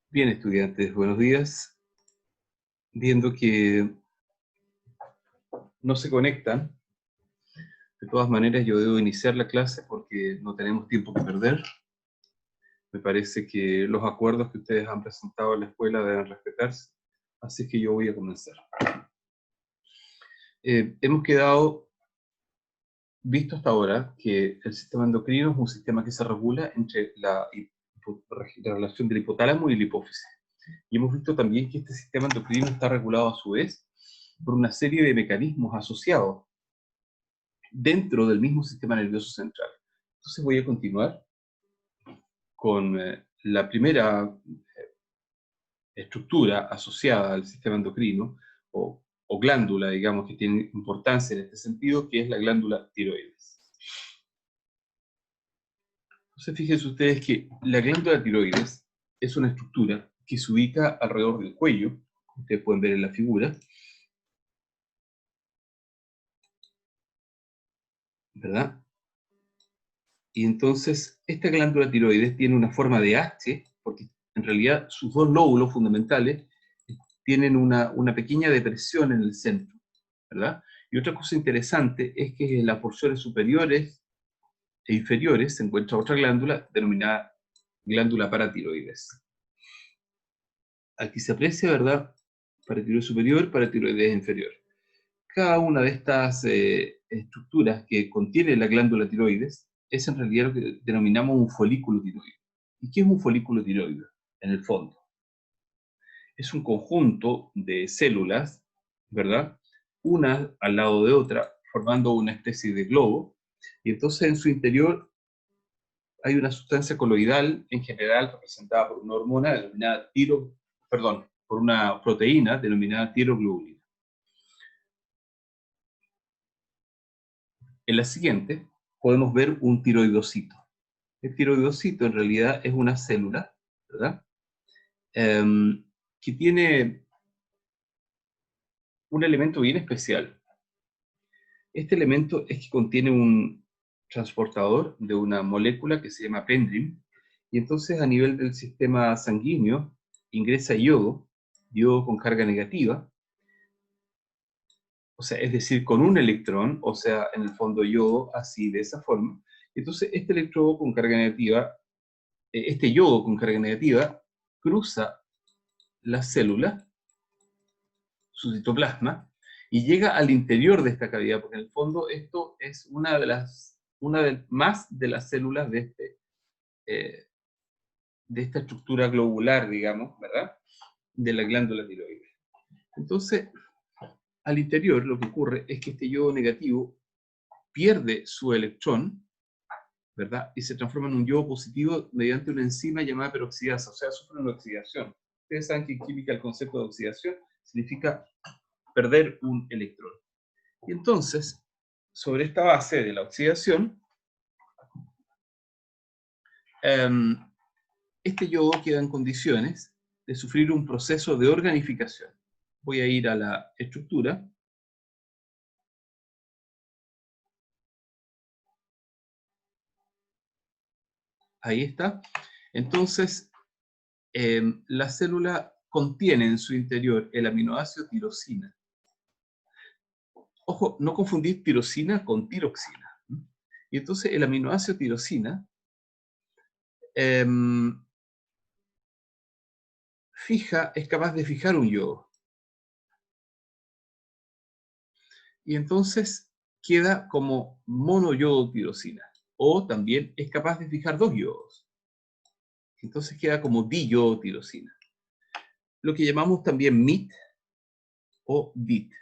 Bien, estudiantes, buenos días. Viendo que no se conectan, de todas maneras yo debo iniciar la clase porque no tenemos tiempo que perder. Me parece que los acuerdos que ustedes han presentado en la escuela deben respetarse, así que yo voy a comenzar. Hemos quedado visto hasta ahora que el sistema endocrino es un sistema que se regula entre la relación del hipotálamo y la hipófisis. Y hemos visto también que este sistema endocrino está regulado a su vez por una serie de mecanismos asociados dentro del mismo sistema nervioso central. Entonces voy a continuar con la primera estructura asociada al sistema endocrino, o glándula, digamos, que tiene importancia en este sentido, que es la glándula tiroides. Entonces fíjense ustedes que la glándula tiroides es una estructura que se ubica alrededor del cuello, ustedes pueden ver en la figura, ¿verdad? Y entonces esta glándula tiroides tiene una forma de H, porque en realidad sus dos lóbulos fundamentales tienen una pequeña depresión en el centro, ¿verdad? Y otra cosa interesante es que en las porciones superiores e inferiores se encuentra otra glándula denominada glándula paratiroides. Aquí se aprecia, ¿verdad? Paratiroides superior, paratiroides inferior. Cada una de estas estructuras que contiene la glándula tiroides es en realidad lo que denominamos un folículo tiroide. ¿Y qué es un folículo tiroide? En el fondo, es un conjunto de células, ¿verdad? Una al lado de otra, formando una especie de globo, y entonces en su interior hay una sustancia coloidal, en general representada por una hormona denominada por una proteína denominada tiroglobulina. En la siguiente podemos ver un tiroidocito. El tiroidocito en realidad es una célula, ¿verdad? Que tiene un elemento bien especial. Este elemento es que contiene un transportador de una molécula que se llama pendrin, y entonces a nivel del sistema sanguíneo ingresa yodo con carga negativa, o sea, es decir, con un electrón, o sea, en el fondo yodo así, de esa forma. Entonces este electrodo con carga negativa, este yodo con carga negativa, cruza la célula, su citoplasma, y llega al interior de esta cavidad, porque en el fondo esto es más de las células eh, de esta estructura globular, digamos, ¿verdad? De la glándula tiroides. Entonces, al interior lo que ocurre es que este yodo negativo pierde su electrón, ¿verdad? Y se transforma en un yodo positivo mediante una enzima llamada peroxidasa, o sea, sufre una oxidación. Ustedes saben que en química el concepto de oxidación significa perder un electrón. Y entonces, sobre esta base de la oxidación, este yodo queda en condiciones de sufrir un proceso de organificación. Voy a ir a la estructura. Ahí está. Entonces, la célula contiene en su interior el aminoácido tirosina. Ojo, no confundir tirosina con tiroxina. Y entonces el aminoácido tirosina es capaz de fijar un yodo. Y entonces queda como monoyodotirosina. O también es capaz de fijar dos yodos. Entonces queda como diyodotirosina. Lo que llamamos también MIT o DIT.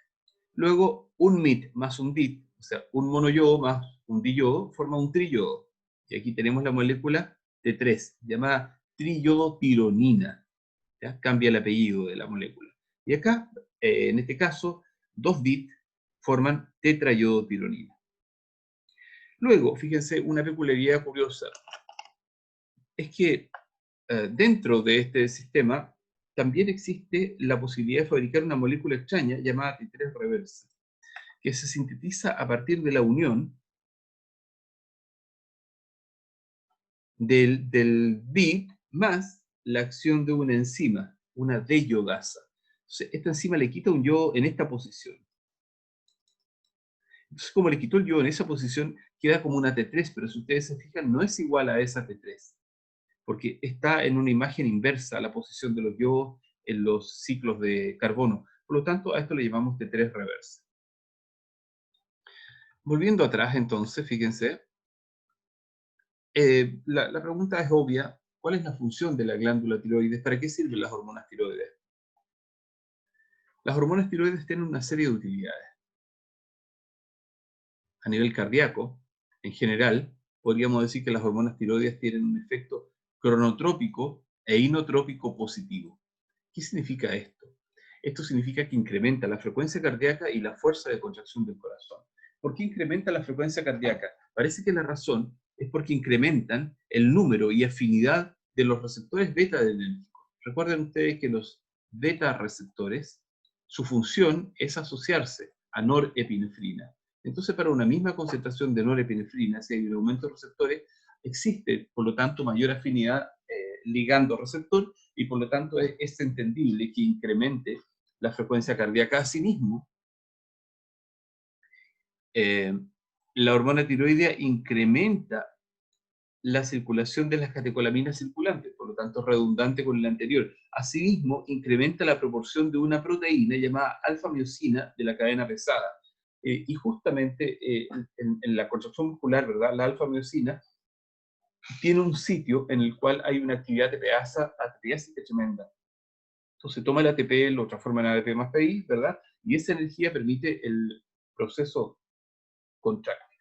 Luego, un MIT más un DIT, o sea, un monoyodo más un diyodo, forma un triyodo. Y aquí tenemos la molécula T3, llamada triyodotironina. ¿Ya? Cambia el apellido de la molécula. Y acá, en este caso, dos DIT forman tetrayodotironina. Luego, fíjense, una peculiaridad curiosa es que dentro de este sistema también existe la posibilidad de fabricar una molécula extraña llamada T3 reversa, que se sintetiza a partir de la unión del BID más la acción de una enzima, una deyodasa. Entonces, esta enzima le quita un yodo en esta posición. Entonces, como le quitó el yodo en esa posición, queda como una T3, pero si ustedes se fijan, no es igual a esa T3, porque está en una imagen inversa a la posición de los yodos en los ciclos de carbono. Por lo tanto, a esto le llamamos T3 reversa. Volviendo atrás, entonces, fíjense, la pregunta es obvia. ¿Cuál es la función de la glándula tiroides? ¿Para qué sirven las hormonas tiroides? Las hormonas tiroides tienen una serie de utilidades. A nivel cardíaco, en general, podríamos decir que las hormonas tiroides tienen un efecto cronotrópico e inotrópico positivo. ¿Qué significa esto? Esto significa que incrementa la frecuencia cardíaca y la fuerza de contracción del corazón. ¿Por qué incrementa la frecuencia cardíaca? Parece que la razón es porque incrementan el número y afinidad de los receptores beta-adrenérgicos. Recuerden ustedes que los beta-receptores, su función es asociarse a norepinefrina. Entonces, para una misma concentración de norepinefrina, si hay un aumento de receptores, existe, por lo tanto, mayor afinidad ligando receptor, y por lo tanto es entendible que incremente la frecuencia cardíaca. Asimismo, la hormona tiroidea incrementa la circulación de las catecolaminas circulantes, por lo tanto redundante con el anterior. Asimismo, incrementa la proporción de una proteína llamada alfa-miosina de la cadena pesada. Y justamente en la contracción muscular, ¿verdad? La alfa-miosina tiene un sitio en el cual hay una actividad ATPásica tremenda. Entonces toma el ATP, lo transforma en ADP más PI, ¿verdad? Y esa energía permite el proceso contráctil.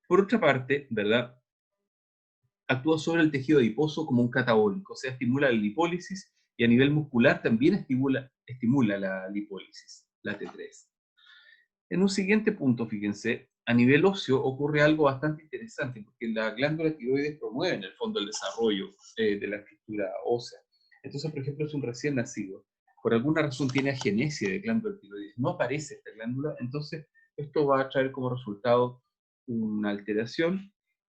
Por otra parte, ¿verdad? Actúa sobre el tejido adiposo como un catabólico, o sea, estimula la lipólisis y a nivel muscular también estimula la lipólisis, la T3. En un siguiente punto, fíjense, a nivel óseo ocurre algo bastante interesante, porque la glándula tiroides promueve en el fondo el desarrollo de la estructura ósea. Entonces, por ejemplo, es un recién nacido, por alguna razón tiene agenesia de glándula tiroides, no aparece esta glándula, entonces esto va a traer como resultado una alteración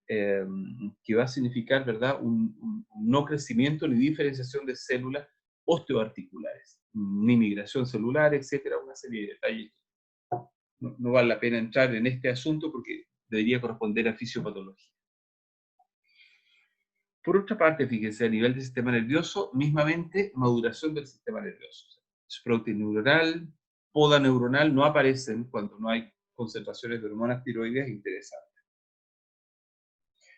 que va a significar, ¿verdad?, un no crecimiento ni diferenciación de células osteoarticulares, ni migración celular, etcétera, una serie de detalles. No vale la pena entrar en este asunto porque debería corresponder a fisiopatología. Por otra parte, fíjense, a nivel del sistema nervioso, mismamente, maduración del sistema nervioso. Sprouting neuronal, poda neuronal no aparecen cuando no hay concentraciones de hormonas tiroides interesantes.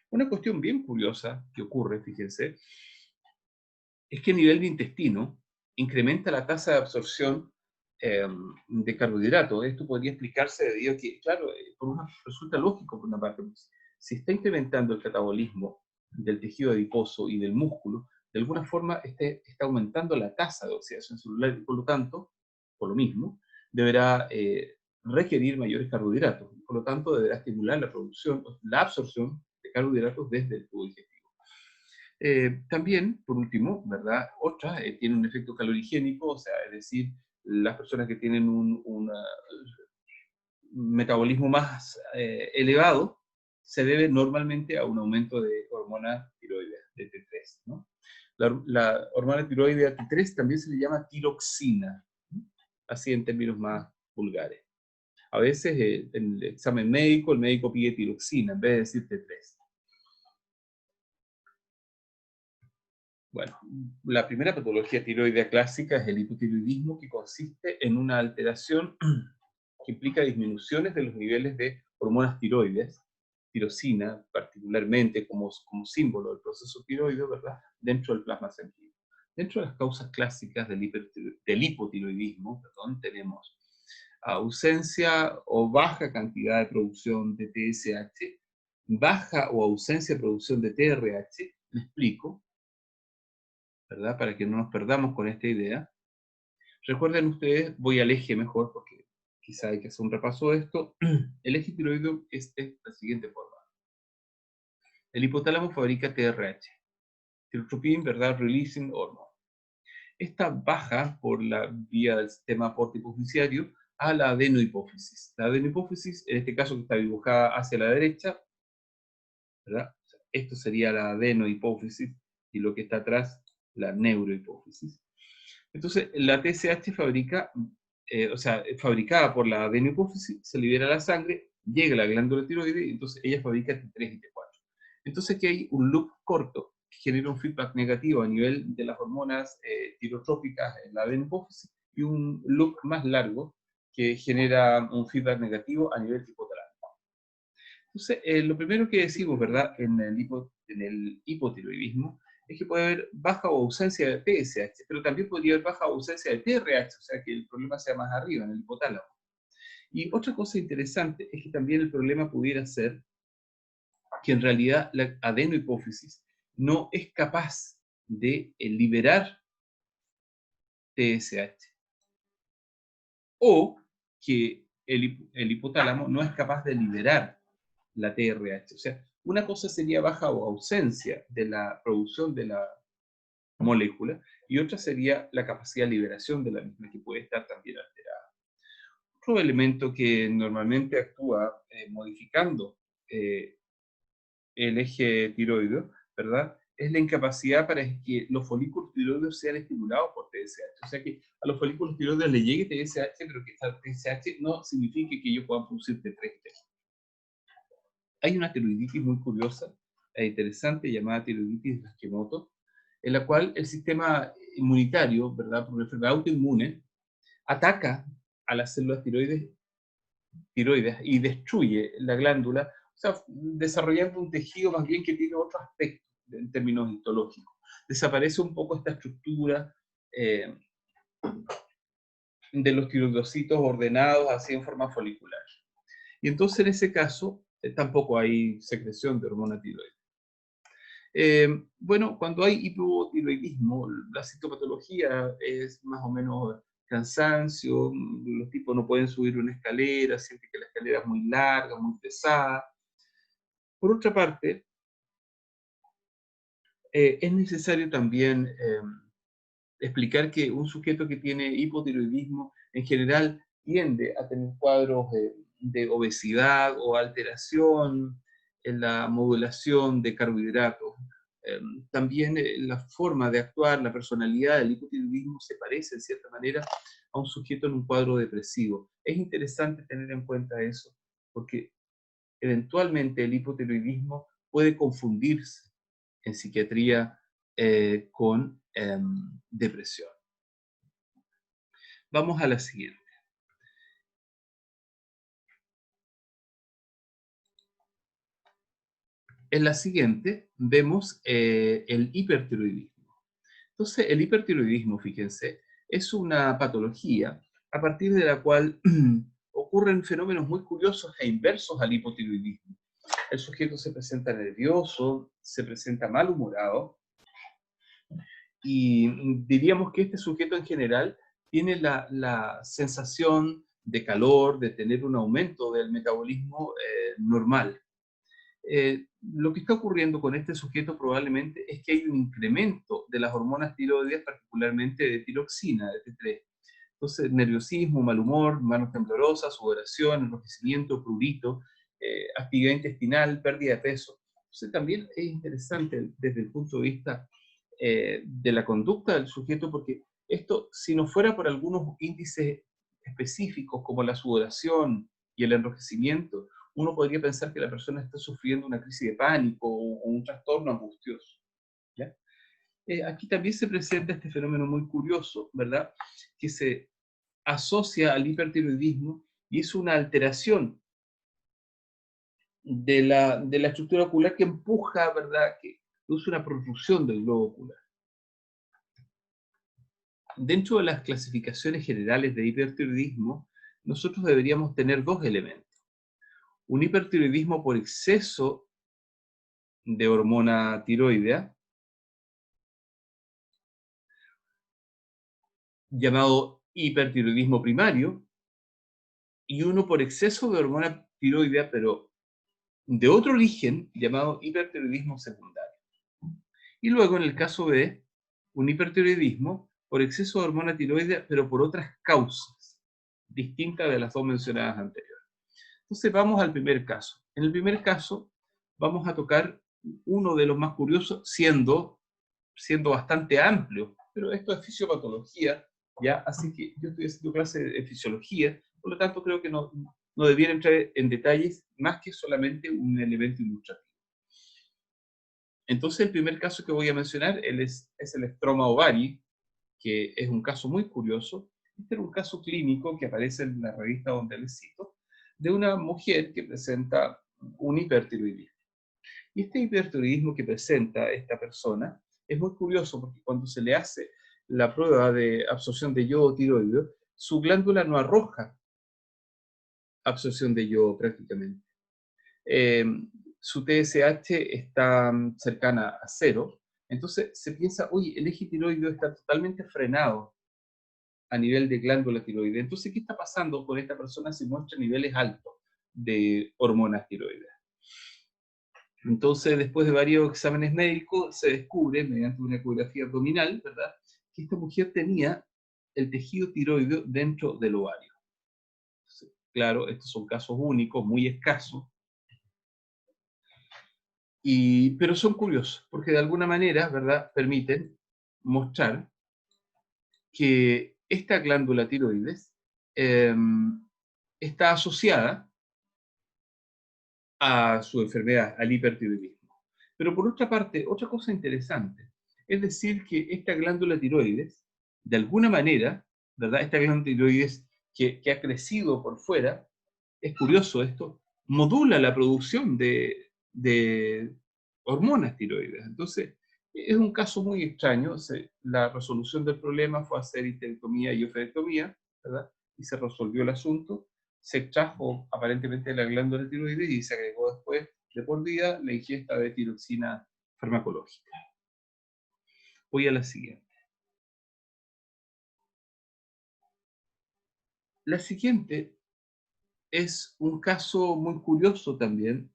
Una cuestión bien curiosa que ocurre, fíjense, es que a nivel de intestino incrementa la tasa de absorción de carbohidratos. Esto podría explicarse debido a que, claro, resulta lógico por una parte, pues, si está incrementando el catabolismo del tejido adiposo y del músculo, de alguna forma está aumentando la tasa de oxidación celular y por lo tanto, por lo mismo, deberá requerir mayores carbohidratos. Por lo tanto, deberá estimular la producción, la absorción de carbohidratos desde el tubo digestivo. También, por último, ¿verdad? Otra tiene un efecto calorigénico, o sea, es decir, las personas que tienen un metabolismo más elevado se debe normalmente a un aumento de hormona tiroidea, de T3, ¿no? La hormona tiroidea T3 también se le llama tiroxina, ¿no? Así en términos más vulgares. A veces en el examen médico, el médico pide tiroxina en vez de decir T3. Bueno, la primera patología tiroidea clásica es el hipotiroidismo, que consiste en una alteración que implica disminuciones de los niveles de hormonas tiroides, tirosina particularmente como símbolo del proceso tiroideo, ¿verdad?, dentro del plasma sanguíneo. Dentro de las causas clásicas del hipotiroidismo, perdón, tenemos ausencia o baja cantidad de producción de TSH, baja o ausencia de producción de TRH, me explico, ¿verdad? Para que no nos perdamos con esta idea. Recuerden ustedes, voy al eje mejor porque quizá hay que hacer un repaso de esto. El eje tiroideo es de la siguiente forma. El hipotálamo fabrica TRH, tirotropin, ¿verdad? Releasing hormone. Esta baja por la vía del sistema aporte hipofisiario a la adenohipófisis. La adenohipófisis, en este caso que está dibujada hacia la derecha, ¿verdad? O sea, esto sería la adenohipófisis y lo que está atrás, la neurohipófisis. Entonces, la TSH fabrica, fabricada por la adenohipófisis, se libera a la sangre, llega a la glándula tiroides, y entonces ella fabrica T3 y T4. Entonces, aquí hay un loop corto que genera un feedback negativo a nivel de las hormonas tirotrópicas en la adenohipófisis, y un loop más largo que genera un feedback negativo a nivel hipotálamo. Entonces, lo primero que decimos, ¿verdad?, en el hipotiroidismo, es que puede haber baja o ausencia de TSH, pero también podría haber baja o ausencia de TRH, o sea que el problema sea más arriba, en el hipotálamo. Y otra cosa interesante es que también el problema pudiera ser que en realidad la adenohipófisis no es capaz de liberar TSH, o que el hipotálamo no es capaz de liberar la TRH. O sea, una cosa sería baja o ausencia de la producción de la molécula, y otra sería la capacidad de liberación de la misma, que puede estar también alterada. Otro elemento que normalmente actúa modificando el eje tiroideo, ¿verdad?, es la incapacidad para que los folículos tiroideos sean estimulados por TSH. O sea que a los folículos tiroideos les llegue TSH, pero que esta TSH no signifique que ellos puedan producir T3. Hay una tiroiditis muy curiosa e interesante llamada tiroiditis de Hashimoto, en la cual el sistema inmunitario, ¿verdad?, por una enfermedad autoinmune, ataca a las células tiroides y destruye la glándula, o sea, desarrollando un tejido más bien que tiene otro aspecto en términos histológicos. Desaparece un poco esta estructura eh, de los tiroidocitos ordenados así en forma folicular. Y entonces en ese caso tampoco hay secreción de hormona tiroides. Bueno, cuando hay hipotiroidismo, la sintomatología es más o menos cansancio, los tipos no pueden subir una escalera, sienten que la escalera es muy larga, muy pesada. Por otra parte, es necesario también explicar que un sujeto que tiene hipotiroidismo en general tiende a tener cuadros de obesidad o alteración en la modulación de carbohidratos. También la forma de actuar, la personalidad del hipotiroidismo se parece en cierta manera a un sujeto en un cuadro depresivo. Es interesante tener en cuenta eso, porque eventualmente el hipotiroidismo puede confundirse en psiquiatría con depresión. Vamos a la siguiente. En la siguiente vemos el hipertiroidismo. Entonces, el hipertiroidismo, fíjense, es una patología a partir de la cual ocurren fenómenos muy curiosos e inversos al hipotiroidismo. El sujeto se presenta nervioso, se presenta malhumorado, y diríamos que este sujeto en general tiene la sensación de calor, de tener un aumento del metabolismo normal. Lo que está ocurriendo con este sujeto probablemente es que hay un incremento de las hormonas tiroides, particularmente de tiroxina, de T3. Entonces, nerviosismo, mal humor, manos temblorosas, sudoración, enrojecimiento, prurito, actividad intestinal, pérdida de peso. Entonces, también es interesante desde el punto de vista de la conducta del sujeto, porque esto, si no fuera por algunos índices específicos como la sudoración y el enrojecimiento, uno podría pensar que la persona está sufriendo una crisis de pánico o un trastorno angustioso. ¿Ya? Aquí también se presenta este fenómeno muy curioso, ¿verdad?, que se asocia al hipertiroidismo, y es una alteración de la estructura ocular que empuja, ¿verdad?, que produce una protrusión del globo ocular. Dentro de las clasificaciones generales de hipertiroidismo, nosotros deberíamos tener dos elementos. Un hipertiroidismo por exceso de hormona tiroidea, llamado hipertiroidismo primario, y uno por exceso de hormona tiroidea, pero de otro origen, llamado hipertiroidismo secundario. Y luego, en el caso B, un hipertiroidismo por exceso de hormona tiroidea, pero por otras causas. distinta de las dos mencionadas anteriores. Entonces vamos al primer caso. En el primer caso vamos a tocar uno de los más curiosos, siendo bastante amplio, pero esto es fisiopatología, ¿ya? Así que yo estoy haciendo clase de fisiología, por lo tanto creo que no debiera entrar en detalles más que solamente un elemento ilustrativo. Entonces el primer caso que voy a mencionar es el estroma ovari, que es un caso muy curioso. Este era un caso clínico que aparece en la revista donde les cito, de una mujer que presenta un hipertiroidismo. Y este hipertiroidismo que presenta esta persona es muy curioso porque cuando se le hace la prueba de absorción de yodo tiroideo, su glándula no arroja absorción de yodo prácticamente. Su TSH está cercana a cero, entonces se piensa, oye, el eje tiroideo está totalmente frenado a nivel de glándula tiroidea. Entonces, ¿qué está pasando con esta persona si muestra niveles altos de hormonas tiroideas? Entonces, después de varios exámenes médicos, se descubre, mediante una ecografía abdominal, ¿verdad?, que esta mujer tenía el tejido tiroideo dentro del ovario. Entonces, claro, estos son casos únicos, muy escasos, pero son curiosos, porque de alguna manera, ¿verdad?, permiten mostrar que esta glándula tiroides está asociada a su enfermedad, al hipertiroidismo. Pero por otra parte, otra cosa interesante, es decir, que esta glándula tiroides, de alguna manera, ¿verdad?, esta glándula tiroides que ha crecido por fuera, es curioso esto, modula la producción de hormonas tiroides. Entonces, es un caso muy extraño. La resolución del problema fue hacer histerectomía y oophorectomía, ¿verdad?, y se resolvió el asunto. Se extrajo aparentemente la glándula tiroides y se agregó después de por vida la ingesta de tiroxina farmacológica. Voy a la siguiente. La siguiente es un caso muy curioso también,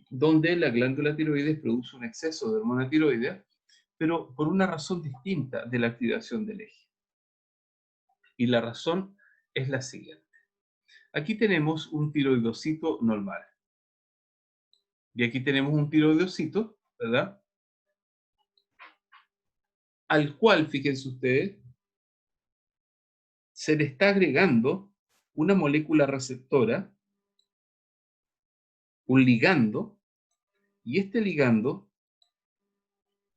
donde la glándula tiroides produce un exceso de hormona tiroidea, pero por una razón distinta de la activación del eje. Y la razón es la siguiente. Aquí tenemos un tiroidocito normal. Y aquí tenemos un tiroidocito, ¿verdad?, al cual, fíjense ustedes, se le está agregando una molécula receptora, un ligando, y este ligando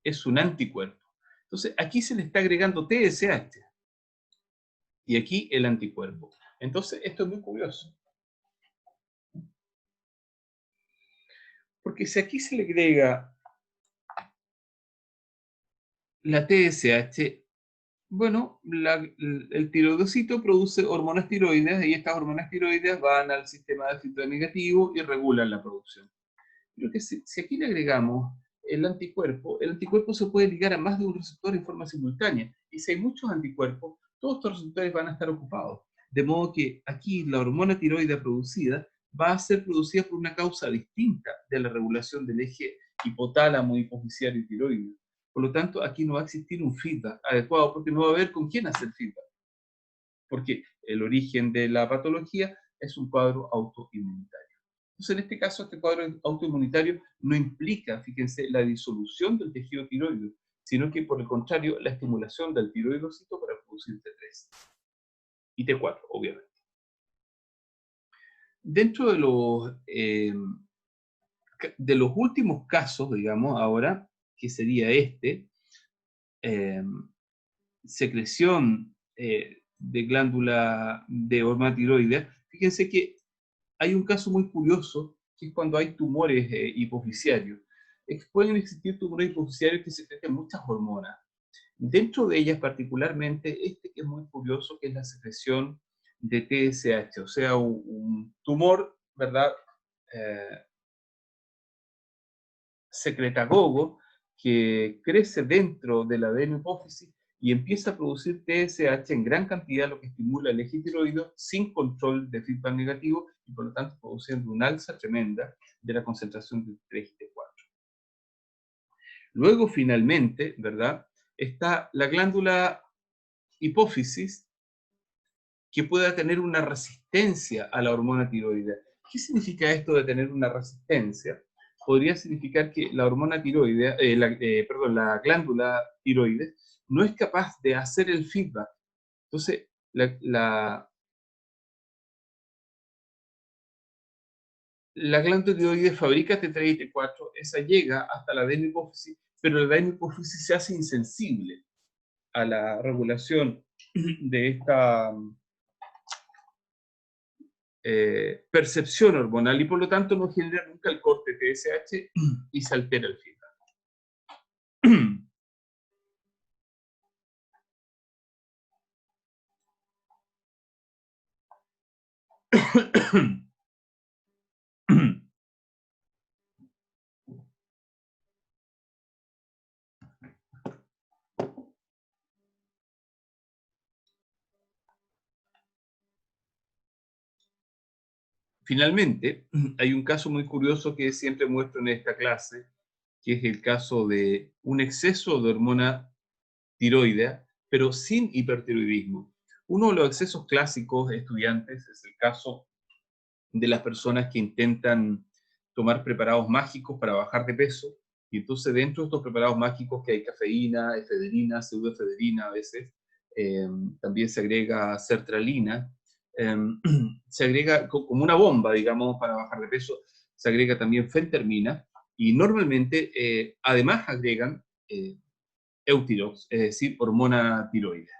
es un anticuerpo. Entonces, aquí se le está agregando TSH, y aquí el anticuerpo. Entonces, esto es muy curioso. Porque si aquí se le agrega la TSH, bueno, el tiroidocito produce hormonas tiroides y estas hormonas tiroides van al sistema de feedback negativo y regulan la producción. Pero que si aquí le agregamos el anticuerpo se puede ligar a más de un receptor en forma simultánea. Y si hay muchos anticuerpos, todos estos receptores van a estar ocupados. De modo que aquí la hormona tiroide producida va a ser producida por una causa distinta de la regulación del eje hipotálamo, hipofisiario y tiroideo. Por lo tanto, aquí no va a existir un feedback adecuado porque no va a haber con quién hacer feedback. Porque el origen de la patología es un cuadro autoinmunitario. Entonces, en este caso, este cuadro autoinmunitario no implica, fíjense, la disolución del tejido tiroideo, sino que, por el contrario, la estimulación del tiroidocito para producir T3 y T4, obviamente. Dentro de los últimos casos, digamos, ahora, que sería eh, secreción de glándula de hormona tiroidea, fíjense que hay un caso muy curioso, que es cuando hay tumores hipofisiarios. Pueden existir tumores hipofisiarios que secretan muchas hormonas. Dentro de ellas, particularmente, que es muy curioso, que es la secreción de TSH, o sea, un tumor, ¿verdad?, Eh, secretagogo, que crece dentro de la adenohipófisis y empieza a producir TSH en gran cantidad, lo que estimula el eje tiroideo sin control de feedback negativo y por lo tanto produciendo una alza tremenda de la concentración de T3 y T4. Luego, finalmente, ¿verdad?, está la glándula hipófisis, que pueda tener una resistencia a la hormona tiroidea. ¿Qué significa esto de tener una resistencia? Podría significar que la hormona tiroidea, la glándula tiroides no es capaz de hacer el feedback. Entonces, la glándula tiroides fabrica T3 y T4, esa llega hasta la adenohipófisis, pero la adenohipófisis se hace insensible a la regulación de esta percepción hormonal y por lo tanto no genera nunca el corte TSH y se altera el feedback. Finalmente, hay un caso muy curioso que siempre muestro en esta clase, que es el caso de un exceso de hormona tiroidea, pero sin hipertiroidismo. Uno de los excesos clásicos de estudiantes es el caso de las personas que intentan tomar preparados mágicos para bajar de peso, y entonces dentro de estos preparados mágicos que hay cafeína, efedrina, pseudoefedrina a veces, eh, también se agrega sertralina, eh, se agrega como una bomba, digamos, para bajar de peso, se agrega también fentermina, y normalmente además agregan eutirox, es decir, hormona tiroidea,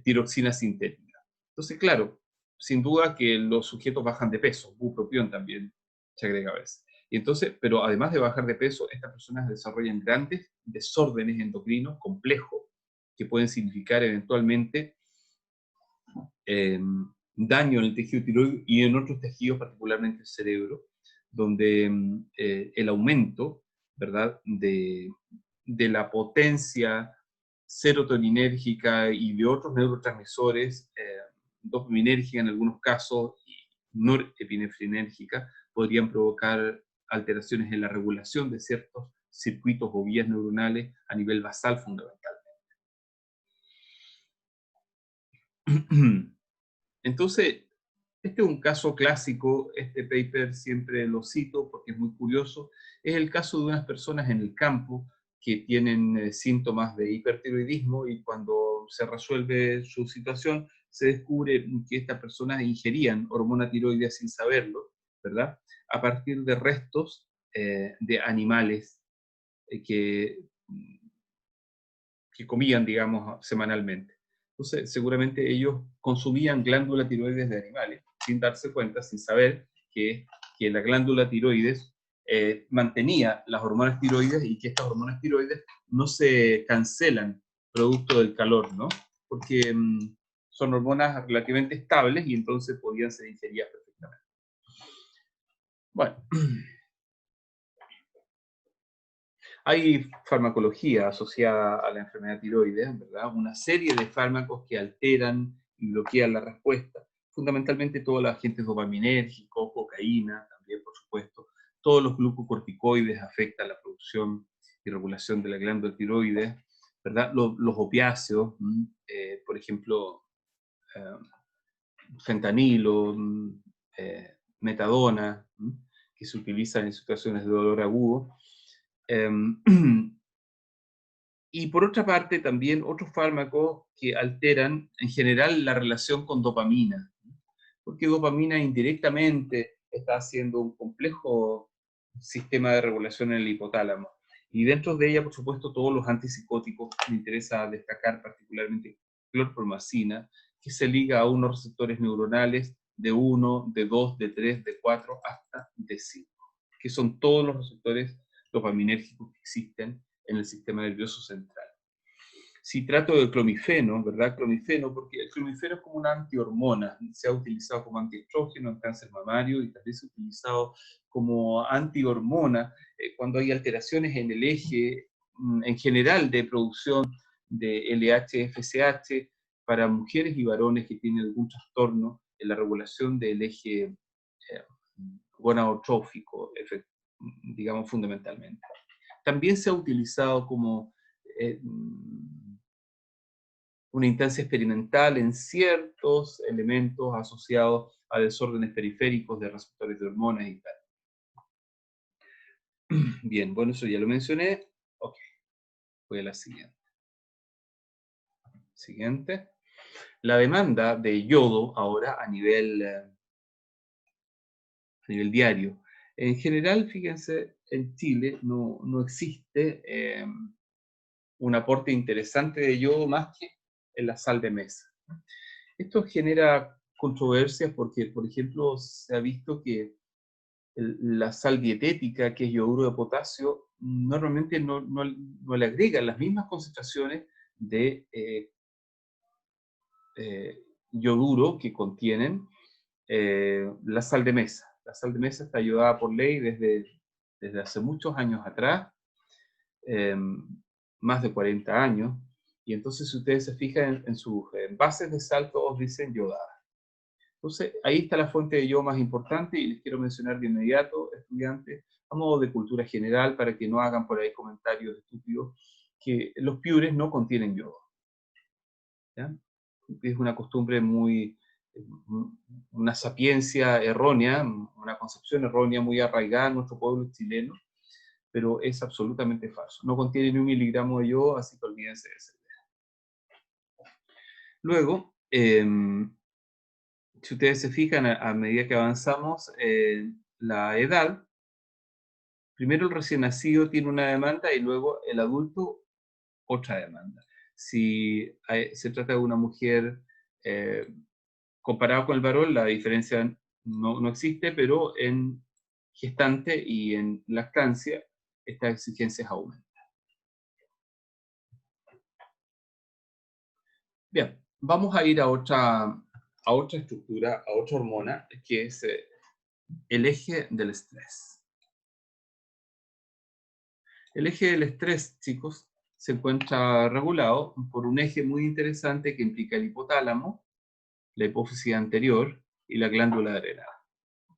tiroxina sintética. Entonces, claro, sin duda que los sujetos bajan de peso, bupropión también se agrega a veces. Y entonces, pero además de bajar de peso, estas personas desarrollan grandes desórdenes endocrinos complejos que pueden significar eventualmente eh, daño en el tejido tiroideo y en otros tejidos, particularmente el cerebro, donde el aumento, ¿verdad?, de la potencia serotoninérgica y de otros neurotransmisores, dopaminérgica en algunos casos y norepinefrinérgica, podrían provocar alteraciones en la regulación de ciertos circuitos o vías neuronales a nivel basal fundamental. Entonces, este es un caso clásico, este paper siempre lo cito porque es muy curioso, es el caso de unas personas en el campo que tienen síntomas de hipertiroidismo y cuando se resuelve su situación se descubre que estas personas ingerían hormona tiroidea sin saberlo, ¿verdad? A partir de restos de animales que comían, digamos, semanalmente. Entonces, seguramente ellos consumían glándulas tiroides de animales sin darse cuenta, sin saber que la glándula tiroides mantenía las hormonas tiroides y que estas hormonas tiroides no se cancelan producto del calor, ¿no? Porque son hormonas relativamente estables y entonces podían ser ingeridas perfectamente. Bueno, hay farmacología asociada a la enfermedad tiroides, ¿verdad? Una serie de fármacos que alteran y bloquean la respuesta. Fundamentalmente todos los agentes dopaminérgicos, cocaína también, por supuesto. Todos los glucocorticoides afectan la producción y regulación de la glándula tiroides, ¿verdad? Los opiáceos, por ejemplo, eh, fentanilo, metadona, que se utilizan en situaciones de dolor agudo. Y por otra parte, también otros fármacos que alteran en general la relación con dopamina, porque dopamina indirectamente está haciendo un complejo sistema de regulación en el hipotálamo. Y dentro de ella, por supuesto, todos los antipsicóticos, me interesa destacar particularmente clorpromacina, que se liga a unos receptores neuronales de 1, de 2, de 3, de 4, hasta de 5, que son todos los receptores dopaminérgicos que existen en el sistema nervioso central. Si trato de clomifeno, ¿verdad? Clomifeno, porque el clomifeno es como una antihormona, se ha utilizado como antiestrógeno en cáncer mamario y también se ha utilizado como antihormona cuando hay alteraciones en el eje en general de producción de LH-FSH para mujeres y varones que tienen algún trastorno en la regulación del eje gonadotrófico, digamos fundamentalmente. También se ha utilizado como una instancia experimental en ciertos elementos asociados a desórdenes periféricos de receptores de hormonas y tal. Bien, bueno, eso ya lo mencioné. Ok, voy a la siguiente. Siguiente. La demanda de yodo ahora a nivel diario. En general, fíjense, en Chile no existe un aporte interesante de yodo más que en la sal de mesa. Esto genera controversias porque, por ejemplo, se ha visto que la sal dietética, que es yoduro de potasio, normalmente no le agrega las mismas concentraciones de yoduro que contienen la sal de mesa. La sal de mesa está ayudada por ley desde hace muchos años atrás, eh, más de 40 años, y entonces si ustedes se fijan en sus envases de sal, todos dicen yodada. Entonces, ahí está la fuente de yodo más importante y les quiero mencionar de inmediato, estudiantes, a modo de cultura general, para que no hagan por ahí comentarios estúpidos, que los piures no contienen yodo. ¿Ya? Es una costumbre una sapiencia errónea, una concepción errónea muy arraigada en nuestro pueblo chileno, pero es absolutamente falso. No contiene ni 1 miligramo de yodo, así que olvídense de esa idea. Luego, si ustedes se fijan, a medida que avanzamos, la edad, primero el recién nacido tiene una demanda y luego el adulto otra demanda. Si se trata de una mujer comparado con el varón, la diferencia no existe, pero en gestante y en lactancia estas exigencias aumentan. Bien, vamos a ir a otra estructura, a otra hormona, que es el eje del estrés. El eje del estrés, chicos, se encuentra regulado por un eje muy interesante que implica el hipotálamo, la hipófisis anterior y la glándula adrenal.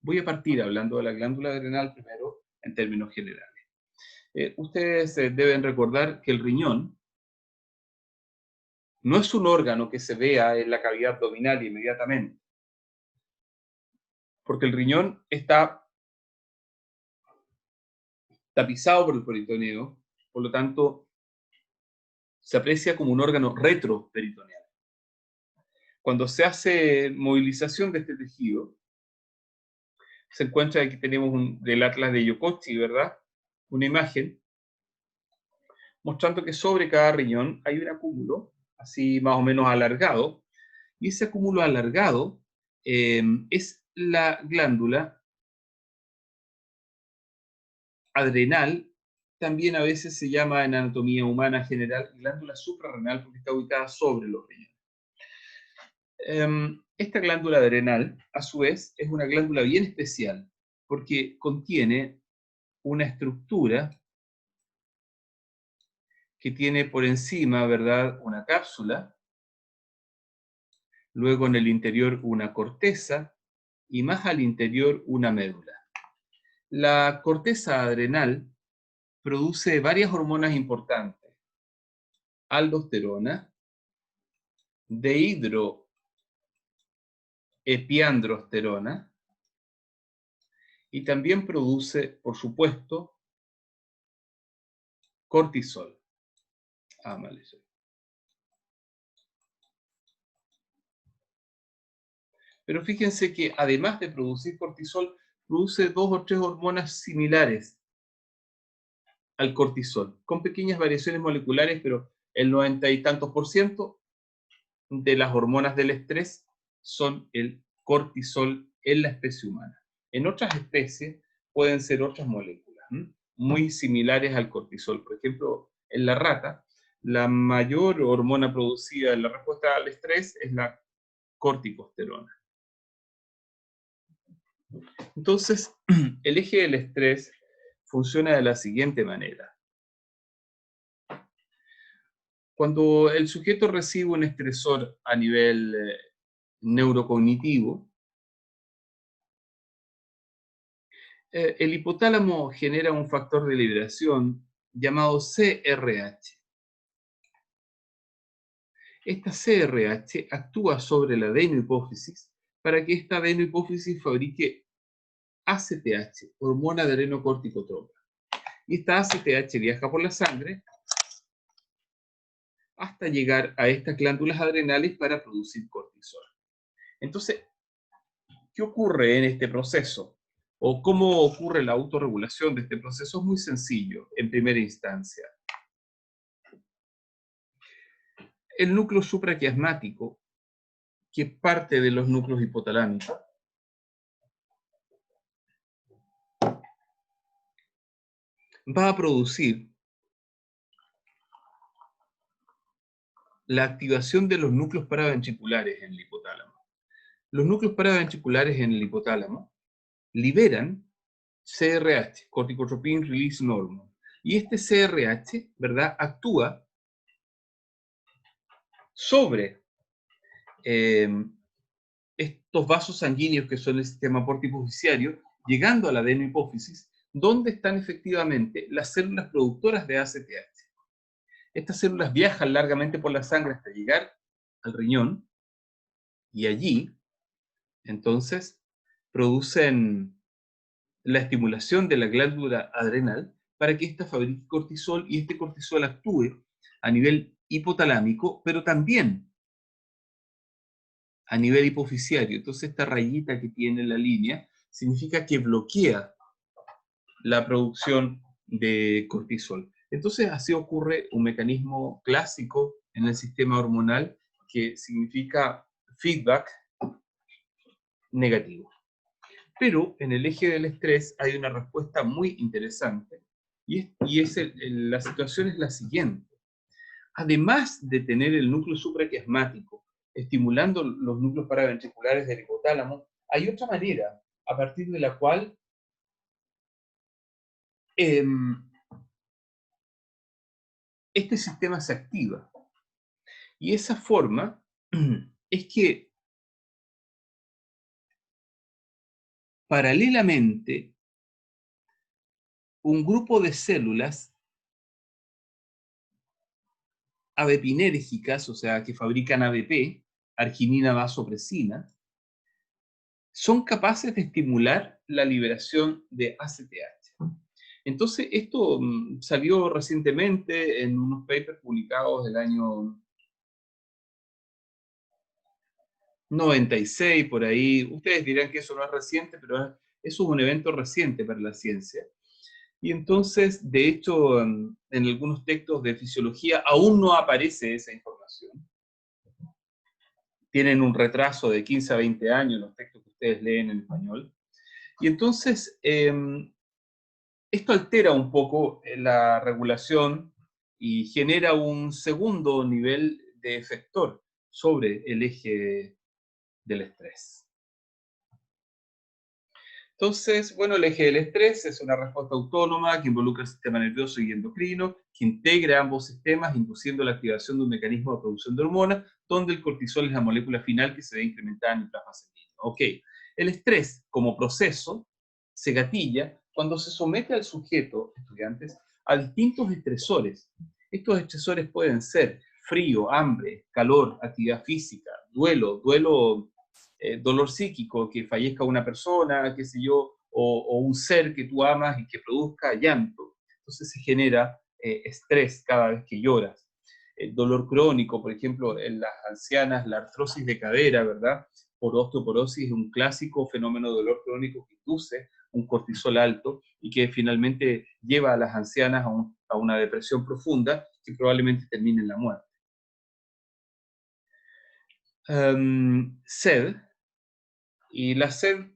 Voy a partir hablando de la glándula adrenal primero en términos generales. Ustedes deben recordar que el riñón no es un órgano que se vea en la cavidad abdominal inmediatamente, porque el riñón está tapizado por el peritoneo, por lo tanto, se aprecia como un órgano retroperitoneal. Cuando se hace movilización de este tejido, se encuentra aquí tenemos del atlas de Yokochi, ¿verdad? Una imagen mostrando que sobre cada riñón hay un acúmulo, así más o menos alargado, y ese acúmulo alargado es la glándula adrenal, también a veces se llama en anatomía humana general glándula suprarrenal porque está ubicada sobre los riñones. Esta glándula adrenal, a su vez, es una glándula bien especial porque contiene una estructura que tiene por encima, ¿verdad?, una cápsula, luego en el interior una corteza y más al interior una médula. La corteza adrenal produce varias hormonas importantes: aldosterona, dehidroepiandrosterona, y también produce, por supuesto, cortisol. Pero fíjense que además de producir cortisol, produce 2 o 3 hormonas similares al cortisol, con pequeñas variaciones moleculares, pero el 90 y tantos % de las hormonas del estrés son el cortisol en la especie humana. En otras especies pueden ser otras moléculas, muy similares al cortisol. Por ejemplo, en la rata, la mayor hormona producida en la respuesta al estrés es la corticosterona. Entonces, el eje del estrés funciona de la siguiente manera. Cuando el sujeto recibe un estresor a nivel neurocognitivo, el hipotálamo genera un factor de liberación llamado CRH. esta CRH actúa sobre la adenohipófisis para que esta adenohipófisis fabrique ACTH, hormona adrenocorticotropa. Y esta ACTH viaja por la sangre hasta llegar a estas glándulas adrenales para producir cortisol. Entonces, ¿qué ocurre en este proceso? ¿O cómo ocurre la autorregulación de este proceso? Es muy sencillo, en primera instancia. El núcleo supraquiasmático, que es parte de los núcleos hipotalámicos, va a producir la activación de los núcleos paraventriculares en el hipotálamo. Los núcleos paraventriculares en el hipotálamo liberan CRH, Corticotropin Release Hormone. Y este CRH, ¿verdad?, actúa sobre estos vasos sanguíneos que son el sistema portohipofisiario, llegando a la adenohipófisis, donde están efectivamente las células productoras de ACTH. Estas células viajan largamente por la sangre hasta llegar al riñón, y allí, entonces, producen la estimulación de la glándula adrenal para que ésta fabrique cortisol, y este cortisol actúe a nivel hipotalámico, pero también a nivel hipofisiario. Entonces esta rayita que tiene la línea significa que bloquea la producción de cortisol. Entonces así ocurre un mecanismo clásico en el sistema hormonal que significa feedback negativo. Pero en el eje del estrés hay una respuesta muy interesante, y la situación es la siguiente. Además de tener el núcleo supraquiasmático estimulando los núcleos paraventriculares del hipotálamo, hay otra manera a partir de la cual este sistema se activa. Y esa forma es que paralelamente un grupo de células ABPinérgicas, o sea, que fabrican ABP, arginina vasopresina, son capaces de estimular la liberación de ACTH. Entonces, esto salió recientemente en unos papers publicados del año 96, por ahí. Ustedes dirán que eso no es reciente, pero eso es un evento reciente para la ciencia. Y entonces, de hecho, en algunos textos de fisiología aún no aparece esa información. Tienen un retraso de 15 a 20 años los textos que ustedes leen en español. Y entonces, esto altera un poco la regulación y genera un segundo nivel de efector sobre el eje del estrés. Entonces, bueno, el eje del estrés es una respuesta autónoma que involucra el sistema nervioso y endocrino, que integra ambos sistemas, induciendo la activación de un mecanismo de producción de hormonas, donde el cortisol es la molécula final que se ve incrementada en el plasma sanguíneo. Ok, el estrés como proceso se gatilla cuando se somete al sujeto, estudiantes, a distintos estresores. Estos estresores pueden ser frío, hambre, calor, actividad física, dolor psíquico, que fallezca una persona, qué sé yo, o un ser que tú amas y que produzca llanto. Entonces se genera estrés cada vez que lloras. El dolor crónico, por ejemplo, en las ancianas, la artrosis de cadera, ¿verdad? Por osteoporosis es un clásico fenómeno de dolor crónico que induce un cortisol alto y que finalmente lleva a las ancianas a una depresión profunda que probablemente termine en la muerte. SED, y la SED,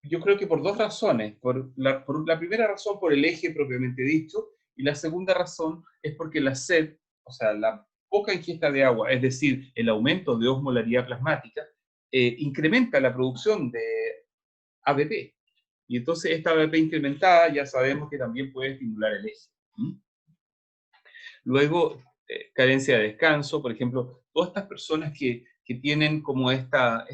yo creo que por dos razones. Por la primera razón, por el eje propiamente dicho, y la segunda razón es porque la SED, o sea, la poca ingesta de agua, es decir, el aumento de osmolaridad plasmática, incrementa la producción de ABP. Y entonces esta ABP incrementada ya sabemos que también puede estimular el eje. Luego, carencia de descanso, por ejemplo, todas estas personas que tienen como esta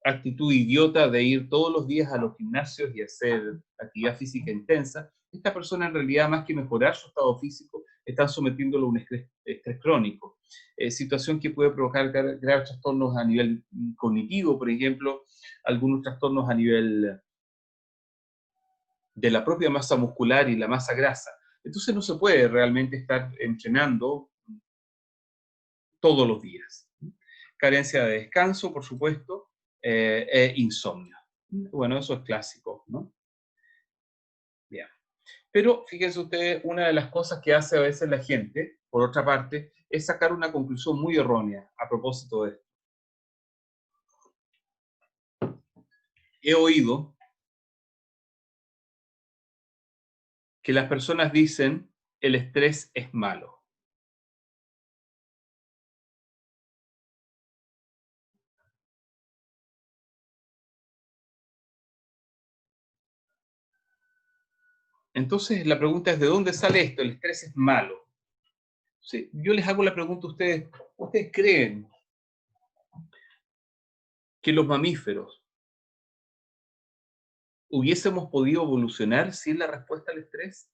actitud idiota de ir todos los días a los gimnasios y hacer actividad física intensa, esta persona en realidad, más que mejorar su estado físico, están sometiéndolo a un estrés crónico. Situación que puede provocar graves trastornos a nivel cognitivo, por ejemplo, algunos trastornos a nivel de la propia masa muscular y la masa grasa. Entonces no se puede realmente estar entrenando todos los días. Carencia de descanso, por supuesto, e insomnio. Bueno, eso es clásico, ¿no? Bien. Pero fíjense ustedes, una de las cosas que hace a veces la gente, por otra parte, es sacar una conclusión muy errónea a propósito de esto. He oído que las personas dicen el estrés es malo. Entonces la pregunta es, ¿de dónde sale esto? El estrés es malo. Sí, yo les hago la pregunta a ustedes, ¿ustedes creen que los mamíferos hubiésemos podido evolucionar sin la respuesta al estrés?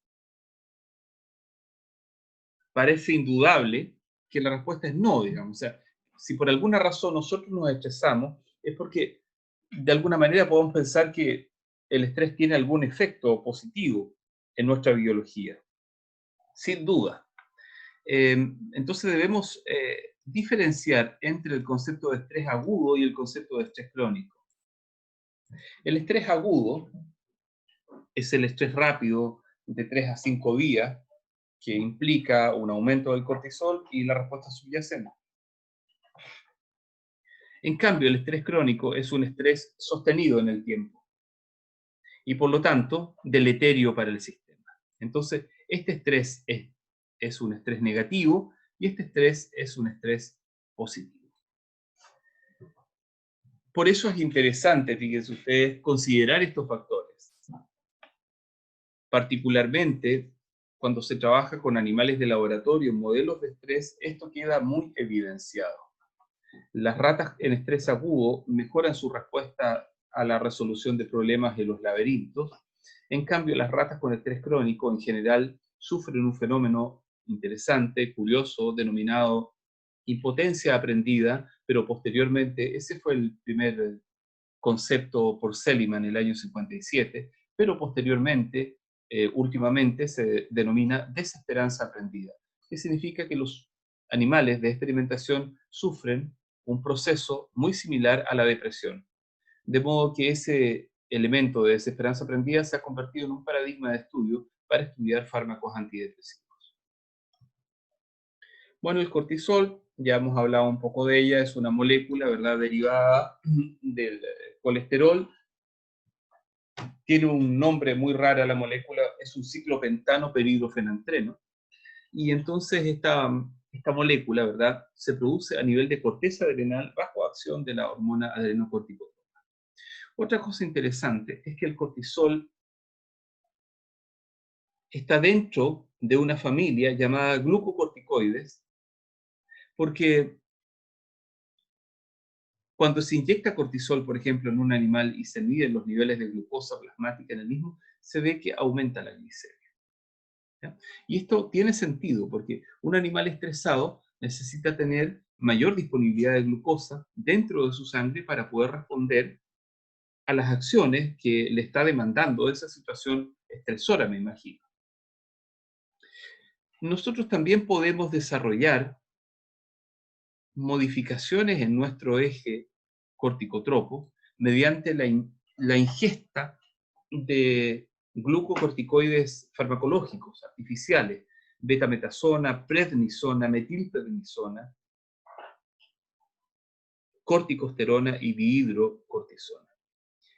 Parece indudable que la respuesta es no, digamos. O sea, si por alguna razón nosotros nos estresamos, es porque de alguna manera podemos pensar que el estrés tiene algún efecto positivo en nuestra biología, sin duda. Entonces debemos diferenciar entre el concepto de estrés agudo y el concepto de estrés crónico. El estrés agudo es el estrés rápido de 3 a 5 días que implica un aumento del cortisol y la respuesta subyacente. En cambio, el estrés crónico es un estrés sostenido en el tiempo y por lo tanto deleterio para el sistema. Entonces, este estrés es un estrés negativo y este estrés es un estrés positivo. Por eso es interesante, fíjense ustedes, considerar estos factores. Particularmente cuando se trabaja con animales de laboratorio en modelos de estrés, esto queda muy evidenciado. Las ratas en estrés agudo mejoran su respuesta a la resolución de problemas en los laberintos. En cambio, las ratas con estrés crónico en general sufren un fenómeno interesante, curioso, denominado impotencia aprendida, pero posteriormente, ese fue el primer concepto por Seligman en el año 57, pero posteriormente, últimamente, se denomina desesperanza aprendida, que significa que los animales de experimentación sufren un proceso muy similar a la depresión. De modo que ese elemento de desesperanza aprendida se ha convertido en un paradigma de estudio para estudiar fármacos antidepresivos. Bueno, el cortisol, ya hemos hablado un poco de ella, es una molécula, ¿verdad?, derivada del colesterol. Tiene un nombre muy raro la molécula, es un ciclopentano perhidrofenantreno. Y entonces esta molécula, ¿verdad?, se produce a nivel de corteza adrenal bajo acción de la hormona adrenocorticotropa. Otra cosa interesante es que el cortisol está dentro de una familia llamada glucocorticoides, porque cuando se inyecta cortisol, por ejemplo, en un animal y se miden los niveles de glucosa plasmática en el mismo, se ve que aumenta la glicemia. ¿Ya? Y esto tiene sentido porque un animal estresado necesita tener mayor disponibilidad de glucosa dentro de su sangre para poder responder a las acciones que le está demandando esa situación estresora, me imagino. Nosotros también podemos desarrollar modificaciones en nuestro eje corticotropo mediante la ingesta de glucocorticoides farmacológicos artificiales, betametasona, prednisona, metilprednisona, corticosterona y dihidrocortisona.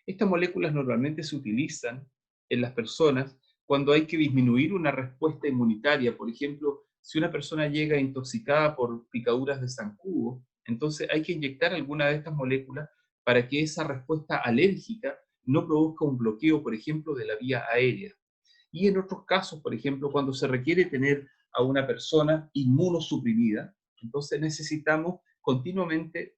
Estas moléculas normalmente se utilizan en las personas cuando hay que disminuir una respuesta inmunitaria. Por ejemplo, si una persona llega intoxicada por picaduras de zancudo, entonces hay que inyectar alguna de estas moléculas para que esa respuesta alérgica no produzca un bloqueo, por ejemplo, de la vía aérea. Y en otros casos, por ejemplo, cuando se requiere tener a una persona inmunosuprimida, entonces necesitamos continuamente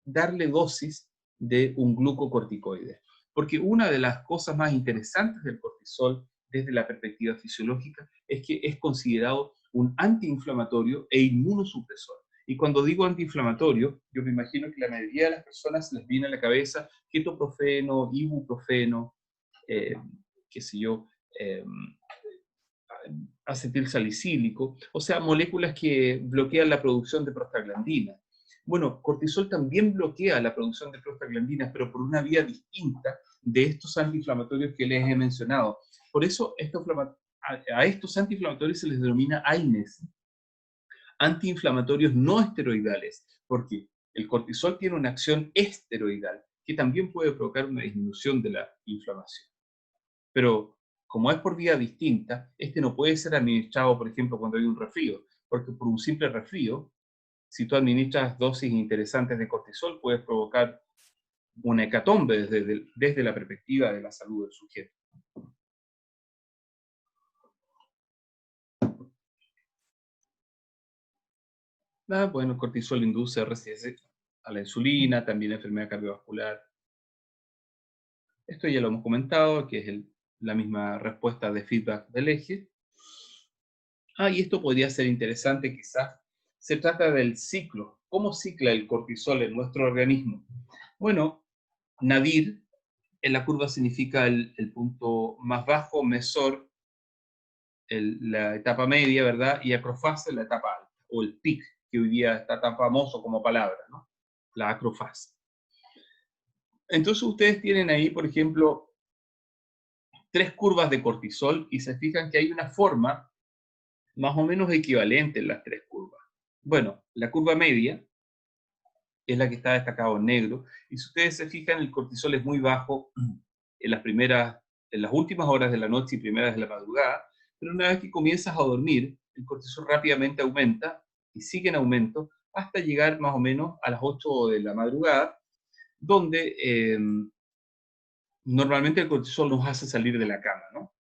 darle dosis de un glucocorticoide. Porque una de las cosas más interesantes del cortisol desde la perspectiva fisiológica es que es considerado un antiinflamatorio e inmunosupresor. Y cuando digo antiinflamatorio, yo me imagino que la mayoría de las personas les viene a la cabeza ketoprofeno, ibuprofeno, qué sé yo, eh, acetilsalicílico, o sea, moléculas que bloquean la producción de prostaglandina. Bueno, cortisol también bloquea la producción de prostaglandinas, pero por una vía distinta de estos antiinflamatorios que les he mencionado. Por eso a estos antiinflamatorios se les denomina AINES, antiinflamatorios no esteroidales, porque el cortisol tiene una acción esteroidal que también puede provocar una disminución de la inflamación. Pero como es por vía distinta, este no puede ser administrado, por ejemplo, cuando hay un resfrío, porque por un simple resfrío, si tú administras dosis interesantes de cortisol, puedes provocar una hecatombe desde la perspectiva de la salud del sujeto. Bueno, el cortisol induce resistencia a la insulina, también la enfermedad cardiovascular. Esto ya lo hemos comentado, que es la misma respuesta de feedback del eje. Y esto podría ser interesante quizás. Se trata del ciclo. ¿Cómo cicla el cortisol en nuestro organismo? Bueno, nadir, en la curva significa el punto más bajo, mesor, la etapa media, ¿verdad? Y acrofase, la etapa alta, o el pic, que hoy día está tan famoso como palabra, ¿no? La acrofase. Entonces ustedes tienen ahí, por ejemplo, 3 curvas de cortisol y se fijan que hay una forma más o menos equivalente en las 3 curvas. Bueno, la curva media es la que está destacada en negro, y si ustedes se fijan, el cortisol es muy bajo en las últimas horas de la noche y primeras de la madrugada, pero una vez que comienzas a dormir, el cortisol rápidamente aumenta y sigue en aumento hasta llegar más o menos a las 8 de la madrugada, donde normalmente el cortisol nos hace salir de la cama, ¿no?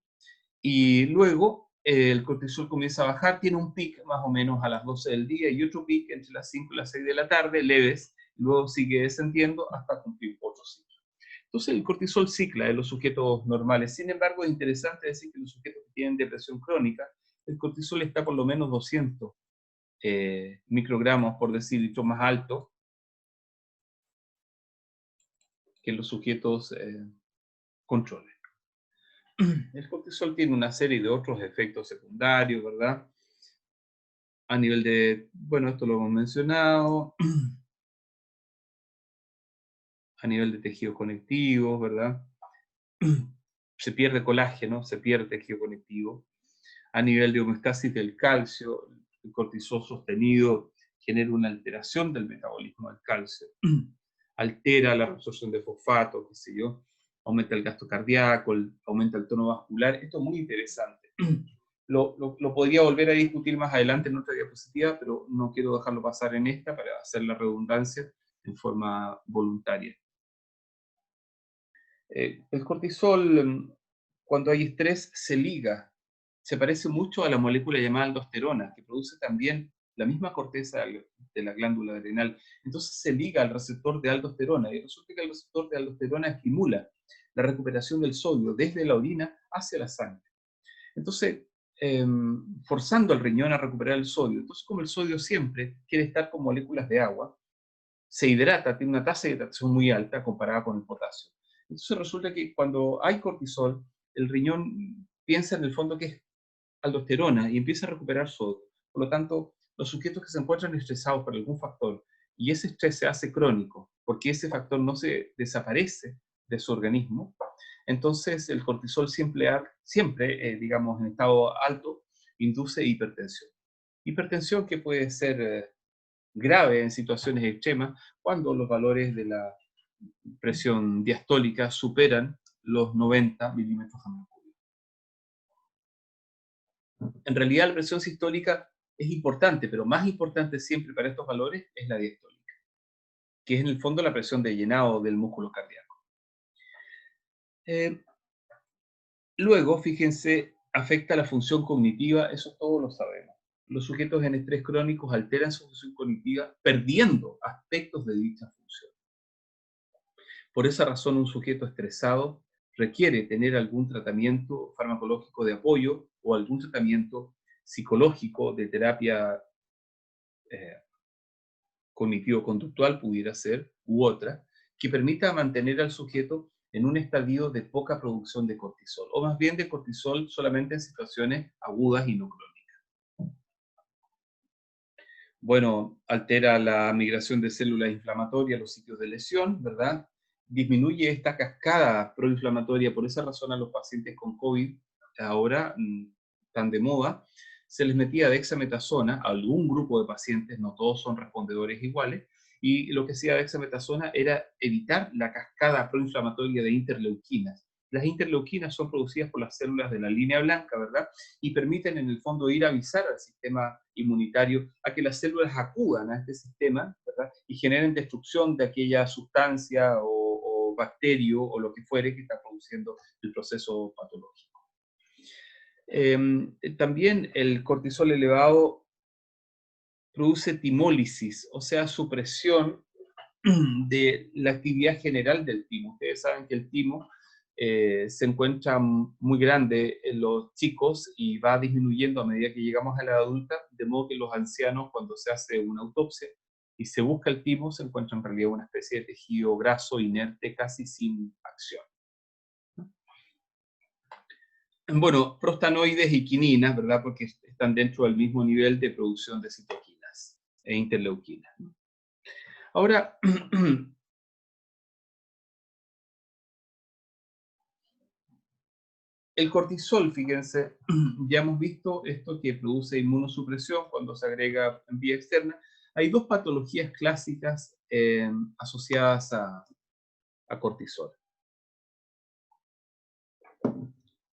Y luego el cortisol comienza a bajar, tiene un pic más o menos a las 12 del día y otro pic entre las 5 y las 6 de la tarde, leves, luego sigue descendiendo hasta cumplir otro ciclo. Entonces el cortisol cicla en los sujetos normales. Sin embargo, es interesante decir que los sujetos que tienen depresión crónica, el cortisol está por lo menos 200 microgramos por decilitro más alto que los sujetos controles. El cortisol tiene una serie de otros efectos secundarios, ¿verdad? A nivel de, bueno, esto lo hemos mencionado, a nivel de tejido conectivo, ¿verdad? Se pierde colágeno, se pierde tejido conectivo. A nivel de homeostasis del calcio, el cortisol sostenido genera una alteración del metabolismo del calcio, altera la absorción de fosfato, qué sé yo, aumenta el gasto cardíaco, aumenta el tono vascular. Esto es muy interesante. Lo podría volver a discutir más adelante en otra diapositiva, pero no quiero dejarlo pasar en esta para hacer la redundancia en forma voluntaria. El cortisol, cuando hay estrés, se liga, se parece mucho a la molécula llamada aldosterona, que produce también la misma corteza de la glándula adrenal. Entonces se liga al receptor de aldosterona, y resulta que el receptor de aldosterona estimula la recuperación del sodio desde la orina hacia la sangre. Entonces, forzando al riñón a recuperar el sodio. Entonces, como el sodio siempre quiere estar con moléculas de agua, se hidrata, tiene una tasa de hidratación muy alta comparada con el potasio. Entonces resulta que cuando hay cortisol, el riñón piensa en el fondo que es aldosterona y empieza a recuperar sodio. Por lo tanto, los sujetos que se encuentran estresados por algún factor y ese estrés se hace crónico porque ese factor no se desaparece de su organismo, entonces el cortisol siempre digamos, en estado alto, induce hipertensión. Hipertensión que puede ser grave en situaciones extremas cuando los valores de la presión diastólica superan los 90 milímetros de mercurio. En realidad la presión sistólica es importante, pero más importante siempre para estos valores es la diastólica, que es en el fondo la presión de llenado del músculo cardíaco. Luego, fíjense, afecta la función cognitiva, eso todos lo sabemos. Los sujetos en estrés crónico alteran su función cognitiva perdiendo aspectos de dicha función. Por esa razón, un sujeto estresado requiere tener algún tratamiento farmacológico de apoyo o algún tratamiento psicológico, de terapia cognitivo-conductual pudiera ser, u otra, que permita mantener al sujeto en un estadio de poca producción de cortisol, o más bien de cortisol solamente en situaciones agudas y no crónicas. Bueno, altera la migración de células inflamatorias a los sitios de lesión, ¿verdad? Disminuye esta cascada proinflamatoria, por esa razón a los pacientes con COVID ahora tan de moda, se les metía dexametasona a algún grupo de pacientes, no todos son respondedores iguales, y lo que hacía dexametasona era evitar la cascada proinflamatoria de interleuquinas. Las interleuquinas son producidas por las células de la línea blanca, ¿verdad? Y permiten en el fondo ir a avisar al sistema inmunitario a que las células acudan a este sistema, ¿verdad? Y generen destrucción de aquella sustancia o bacterio o lo que fuere que está produciendo el proceso patológico. También el cortisol elevado produce timólisis, o sea, supresión de la actividad general del timo. Ustedes saben que el timo se encuentra muy grande en los chicos y va disminuyendo a medida que llegamos a la edad adulta, de modo que los ancianos, cuando se hace una autopsia y se busca el timo, se encuentra en realidad una especie de tejido graso inerte casi sin acción. Bueno, prostanoides y quininas, ¿verdad? Porque están dentro del mismo nivel de producción de citoquinas e interleuquinas. Ahora, el cortisol, fíjense, ya hemos visto esto que produce inmunosupresión cuando se agrega en vía externa. Hay dos patologías clásicas asociadas a cortisol.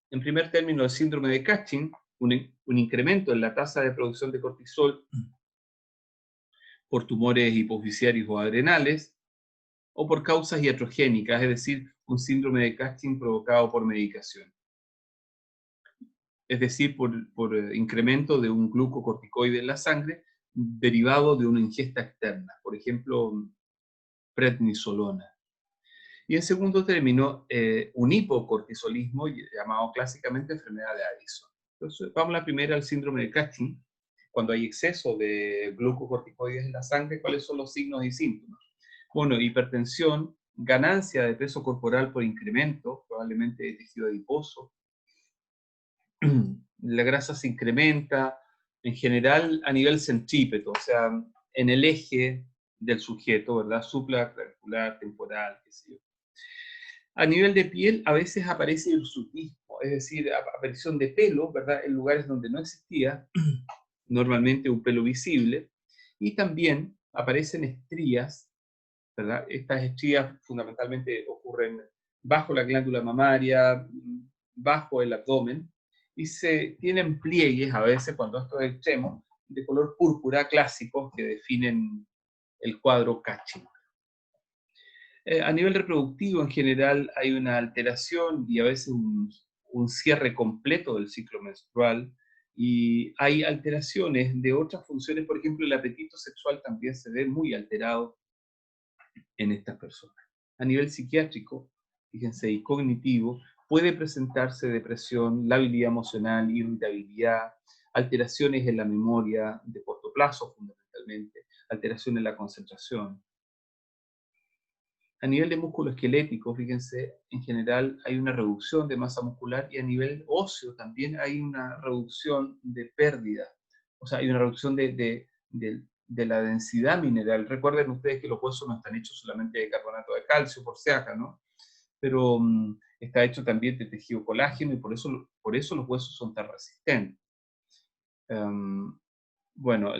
En primer término, el síndrome de Cushing, un incremento en la tasa de producción de cortisol por tumores hipofisiarios o adrenales, o por causas iatrogénicas, es decir, un síndrome de Cushing provocado por medicación. Es decir, por incremento de un glucocorticoide en la sangre derivado de una ingesta externa, por ejemplo, prednisolona. Y en segundo término, un hipocortisolismo llamado clásicamente enfermedad de Addison. Entonces, vamos a la primera, al síndrome de Cushing. Cuando hay exceso de glucocorticoides en la sangre, ¿cuáles son los signos y síntomas? Bueno, hipertensión, ganancia de peso corporal por incremento, probablemente de tejido adiposo. La grasa se incrementa, en general a nivel centrípeto, o sea, en el eje del sujeto, ¿verdad? Supraclavicular, temporal, qué sé yo. A nivel de piel, a veces aparece hirsutismo, es decir, aparición de pelo, ¿verdad? En lugares donde no existía, normalmente un pelo visible, y también aparecen estrías, ¿verdad? Estas estrías fundamentalmente ocurren bajo la glándula mamaria, bajo el abdomen, y se tienen pliegues, a veces cuando esto es extremo, de color púrpura clásicos que definen el cuadro Cushing. A nivel reproductivo, en general, hay una alteración y a veces un cierre completo del ciclo menstrual, y hay alteraciones de otras funciones, por ejemplo, el apetito sexual también se ve muy alterado en estas personas. A nivel psiquiátrico, fíjense, y cognitivo, puede presentarse depresión, labilidad emocional, irritabilidad, alteraciones en la memoria de corto plazo fundamentalmente, alteración en la concentración. A nivel de músculo esquelético, fíjense, en general hay una reducción de masa muscular, y a nivel óseo también hay una reducción de pérdida. O sea, hay una reducción de la densidad mineral. Recuerden ustedes que los huesos no están hechos solamente de carbonato de calcio, por si acaso, ¿no? Pero está hecho también de tejido colágeno, y por eso los huesos son tan resistentes. Bueno,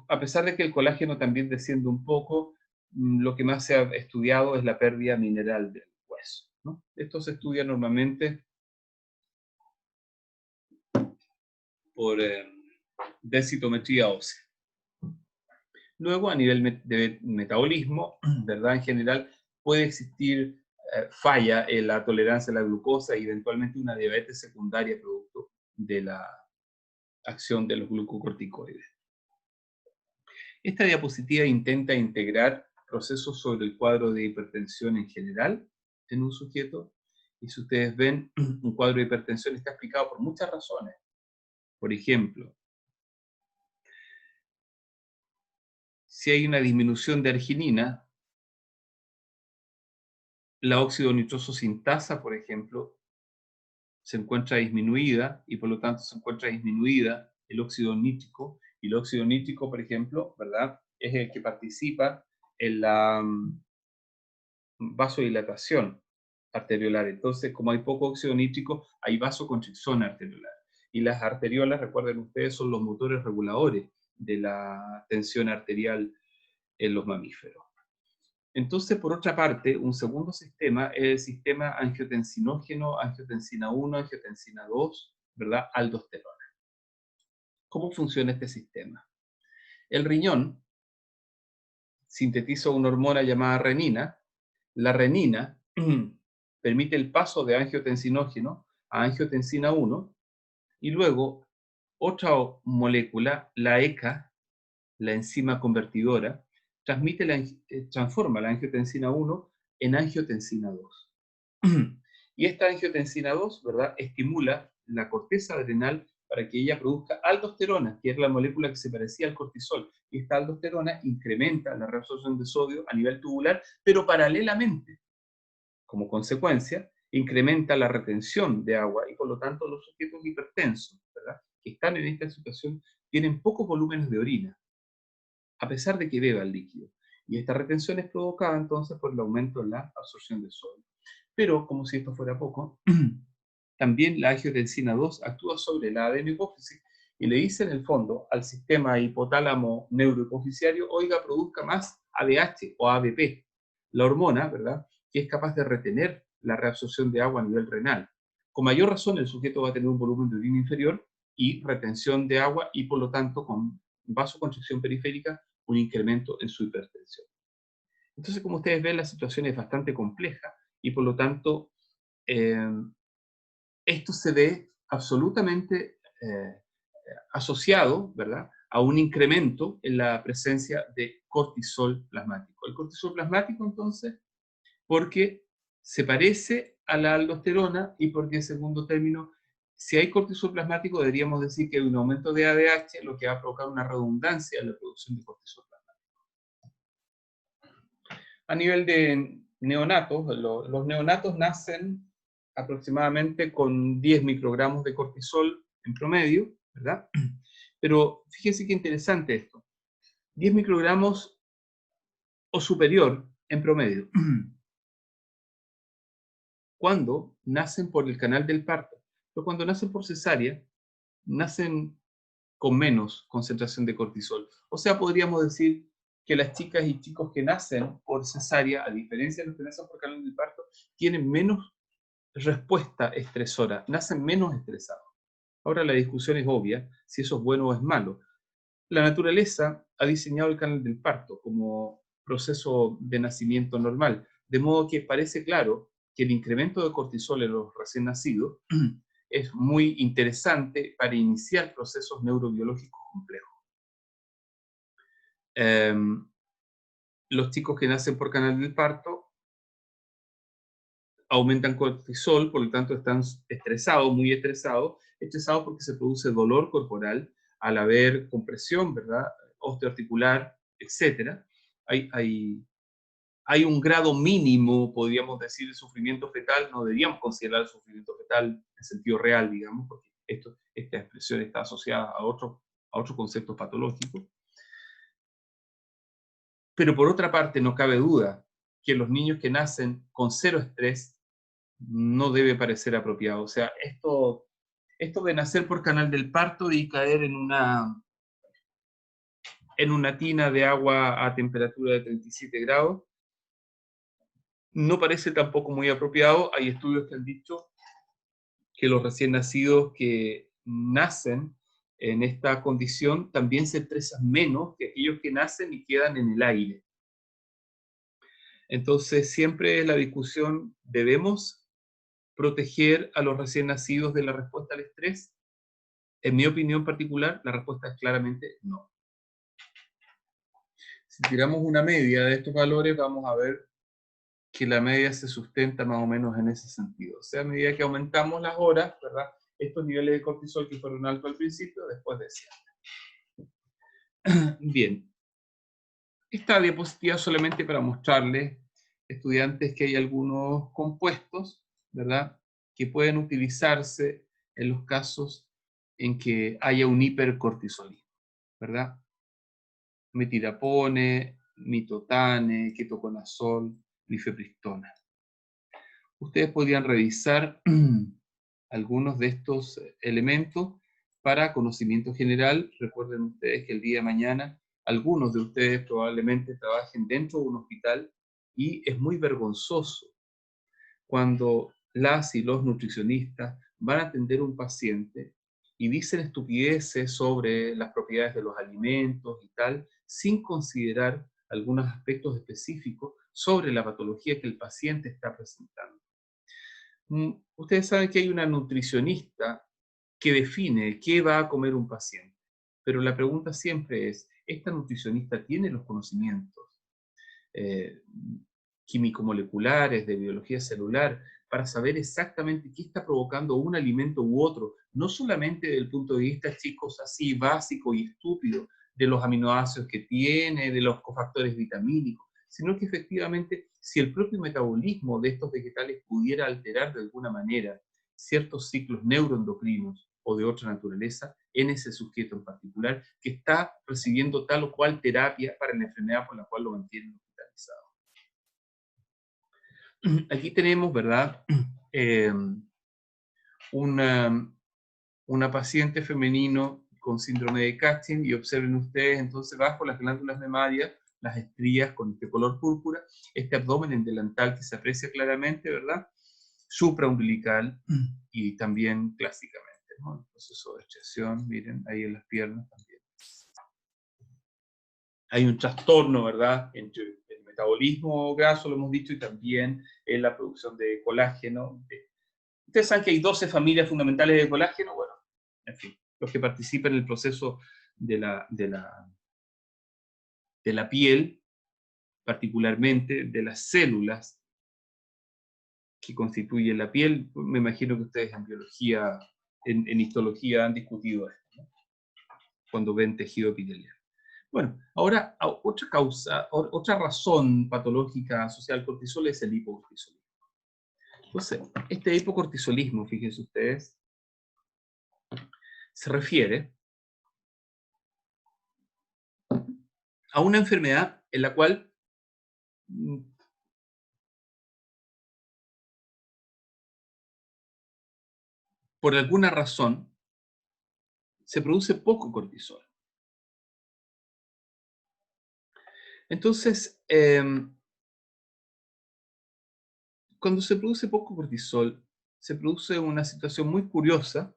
a pesar de que el colágeno también desciende un poco, lo que más se ha estudiado es la pérdida mineral del hueso, ¿no? Esto se estudia normalmente por densitometría ósea. Luego, a nivel de metabolismo, ¿verdad? En general, puede existir falla en la tolerancia a la glucosa y eventualmente una diabetes secundaria producto de la acción de los glucocorticoides. Esta diapositiva intenta integrar procesos sobre el cuadro de hipertensión en general en un sujeto, y si ustedes ven, un cuadro de hipertensión está explicado por muchas razones. Por ejemplo, si hay una disminución de arginina, la óxido nitroso sintasa, por ejemplo, se encuentra disminuida y por lo tanto se encuentra disminuida el óxido nítrico. Y el óxido nítrico, por ejemplo, ¿verdad?, es el que participa en la vasodilatación arteriolar. Entonces, como hay poco óxido nítrico, hay vasoconstricción arteriolar. Y las arteriolas, recuerden ustedes, son los motores reguladores de la tensión arterial en los mamíferos. Entonces, por otra parte, un segundo sistema es el sistema angiotensinógeno, angiotensina 1, angiotensina 2, ¿verdad?, aldosterona. ¿Cómo funciona este sistema? El riñón sintetiza una hormona llamada renina. La renina permite el paso de angiotensinógeno a angiotensina 1 y luego otra molécula, la ECA, la enzima convertidora, transforma la angiotensina 1 en angiotensina 2. Y esta angiotensina 2, ¿verdad?, estimula la corteza adrenal para que ella produzca aldosterona, que es la molécula que se parecía al cortisol. Y esta aldosterona incrementa la reabsorción de sodio a nivel tubular, pero paralelamente, como consecuencia, incrementa la retención de agua y por lo tanto los sujetos hipertensos, ¿verdad?, que están en esta situación tienen pocos volúmenes de orina, a pesar de que beban líquido. Y esta retención es provocada entonces por el aumento en la absorción de sodio. Pero, como si esto fuera poco, también la angiotensina 2 actúa sobre la adenohipófisis y le dice en el fondo al sistema hipotálamo neurohipofisiario, oiga, produzca más ADH o ABP, la hormona, ¿verdad?, que es capaz de retener la reabsorción de agua a nivel renal. Con mayor razón, el sujeto va a tener un volumen de orina inferior y retención de agua y, por lo tanto, con vasoconstricción periférica, un incremento en su hipertensión. Entonces, como ustedes ven, la situación es bastante compleja y, por lo tanto, esto se ve absolutamente asociado, ¿verdad?, a un incremento en la presencia de cortisol plasmático. El cortisol plasmático, entonces, porque se parece a la aldosterona y porque, en segundo término, si hay cortisol plasmático, deberíamos decir que hay un aumento de ADH, lo que va a provocar una redundancia en la producción de cortisol plasmático. A nivel de neonatos, los neonatos nacen aproximadamente con 10 microgramos de cortisol en promedio, ¿verdad? Pero fíjense qué interesante esto. 10 microgramos o superior en promedio. Cuando nacen por el canal del parto. Pero cuando nacen por cesárea, nacen con menos concentración de cortisol. O sea, podríamos decir que las chicas y chicos que nacen por cesárea, a diferencia de los que nacen por canal del parto, tienen menos respuesta estresora, nacen menos estresados. Ahora la discusión es obvia, si eso es bueno o es malo. La naturaleza ha diseñado el canal del parto como proceso de nacimiento normal, de modo que parece claro que el incremento de cortisol en los recién nacidos es muy interesante para iniciar procesos neurobiológicos complejos. Los chicos que nacen por canal del parto aumentan cortisol, por lo tanto están estresados, muy estresados porque se produce dolor corporal al haber compresión, ¿verdad?, osteoarticular, etc. Hay un grado mínimo, podríamos decir, de sufrimiento fetal. No deberíamos considerar el sufrimiento fetal en sentido real, digamos, porque esta expresión está asociada a otros conceptos patológicos. Pero por otra parte, no cabe duda que los niños que nacen con cero estrés no debe parecer apropiado. O sea, esto de nacer por canal del parto y caer en una tina de agua a temperatura de 37 grados, no parece tampoco muy apropiado. Hay estudios que han dicho que los recién nacidos que nacen en esta condición también se estresan menos que aquellos que nacen y quedan en el aire. Entonces, siempre es la discusión, ¿debemos proteger a los recién nacidos de la respuesta al estrés? En mi opinión particular, la respuesta es claramente no. Si tiramos una media de estos valores, vamos a ver que la media se sustenta más o menos en ese sentido. O sea, a medida que aumentamos las horas, ¿verdad?, estos niveles de cortisol que fueron altos al principio, después descienden. Bien. Esta diapositiva solamente para mostrarles, estudiantes, que hay algunos compuestos, ¿verdad?, que pueden utilizarse en los casos en que haya un hipercortisolismo, ¿verdad? Metilapone, mitotane, ketoconazol, mifepristona. Ustedes podrían revisar algunos de estos elementos para conocimiento general. Recuerden ustedes que el día de mañana algunos de ustedes probablemente trabajen dentro de un hospital y es muy vergonzoso cuando las y los nutricionistas van a atender a un paciente y dicen estupideces sobre las propiedades de los alimentos y tal, sin considerar algunos aspectos específicos sobre la patología que el paciente está presentando. Ustedes saben que hay una nutricionista que define qué va a comer un paciente, pero la pregunta siempre es, ¿esta nutricionista tiene los conocimientos eh, químico-moleculares, de biología celular, para saber exactamente qué está provocando un alimento u otro, no solamente desde el punto de vista, chicos, así básico y estúpido, de los aminoácidos que tiene, de los cofactores vitamínicos, sino que efectivamente, si el propio metabolismo de estos vegetales pudiera alterar de alguna manera ciertos ciclos neuroendocrinos o de otra naturaleza en ese sujeto en particular que está recibiendo tal o cual terapia para la enfermedad por la cual lo mantienen hospitalizado. Aquí tenemos, ¿verdad?, eh, una paciente femenino con síndrome de Cushing, y observen ustedes entonces bajo las glándulas mamarias las estrías con este color púrpura, este abdomen en delantal que se aprecia claramente, ¿verdad?, supraumbilical y también clásicamente, ¿no?, el proceso de extracción, miren, ahí en las piernas también. Hay un trastorno, ¿verdad?, entre el metabolismo graso, lo hemos dicho, y también en la producción de colágeno. Ustedes saben que hay 12 familias fundamentales de colágeno, bueno, en fin, los que participan en el proceso de la piel, particularmente de las células que constituyen la piel. Me imagino que ustedes en biología, en histología han discutido esto, ¿no?, cuando ven tejido epitelial. Bueno, ahora otra causa, otra razón patológica asociada al cortisol es el hipocortisolismo. Entonces, este hipocortisolismo, fíjense ustedes, se refiere a una enfermedad en la cual por alguna razón se produce poco cortisol. Entonces, cuando se produce poco cortisol, se produce una situación muy curiosa,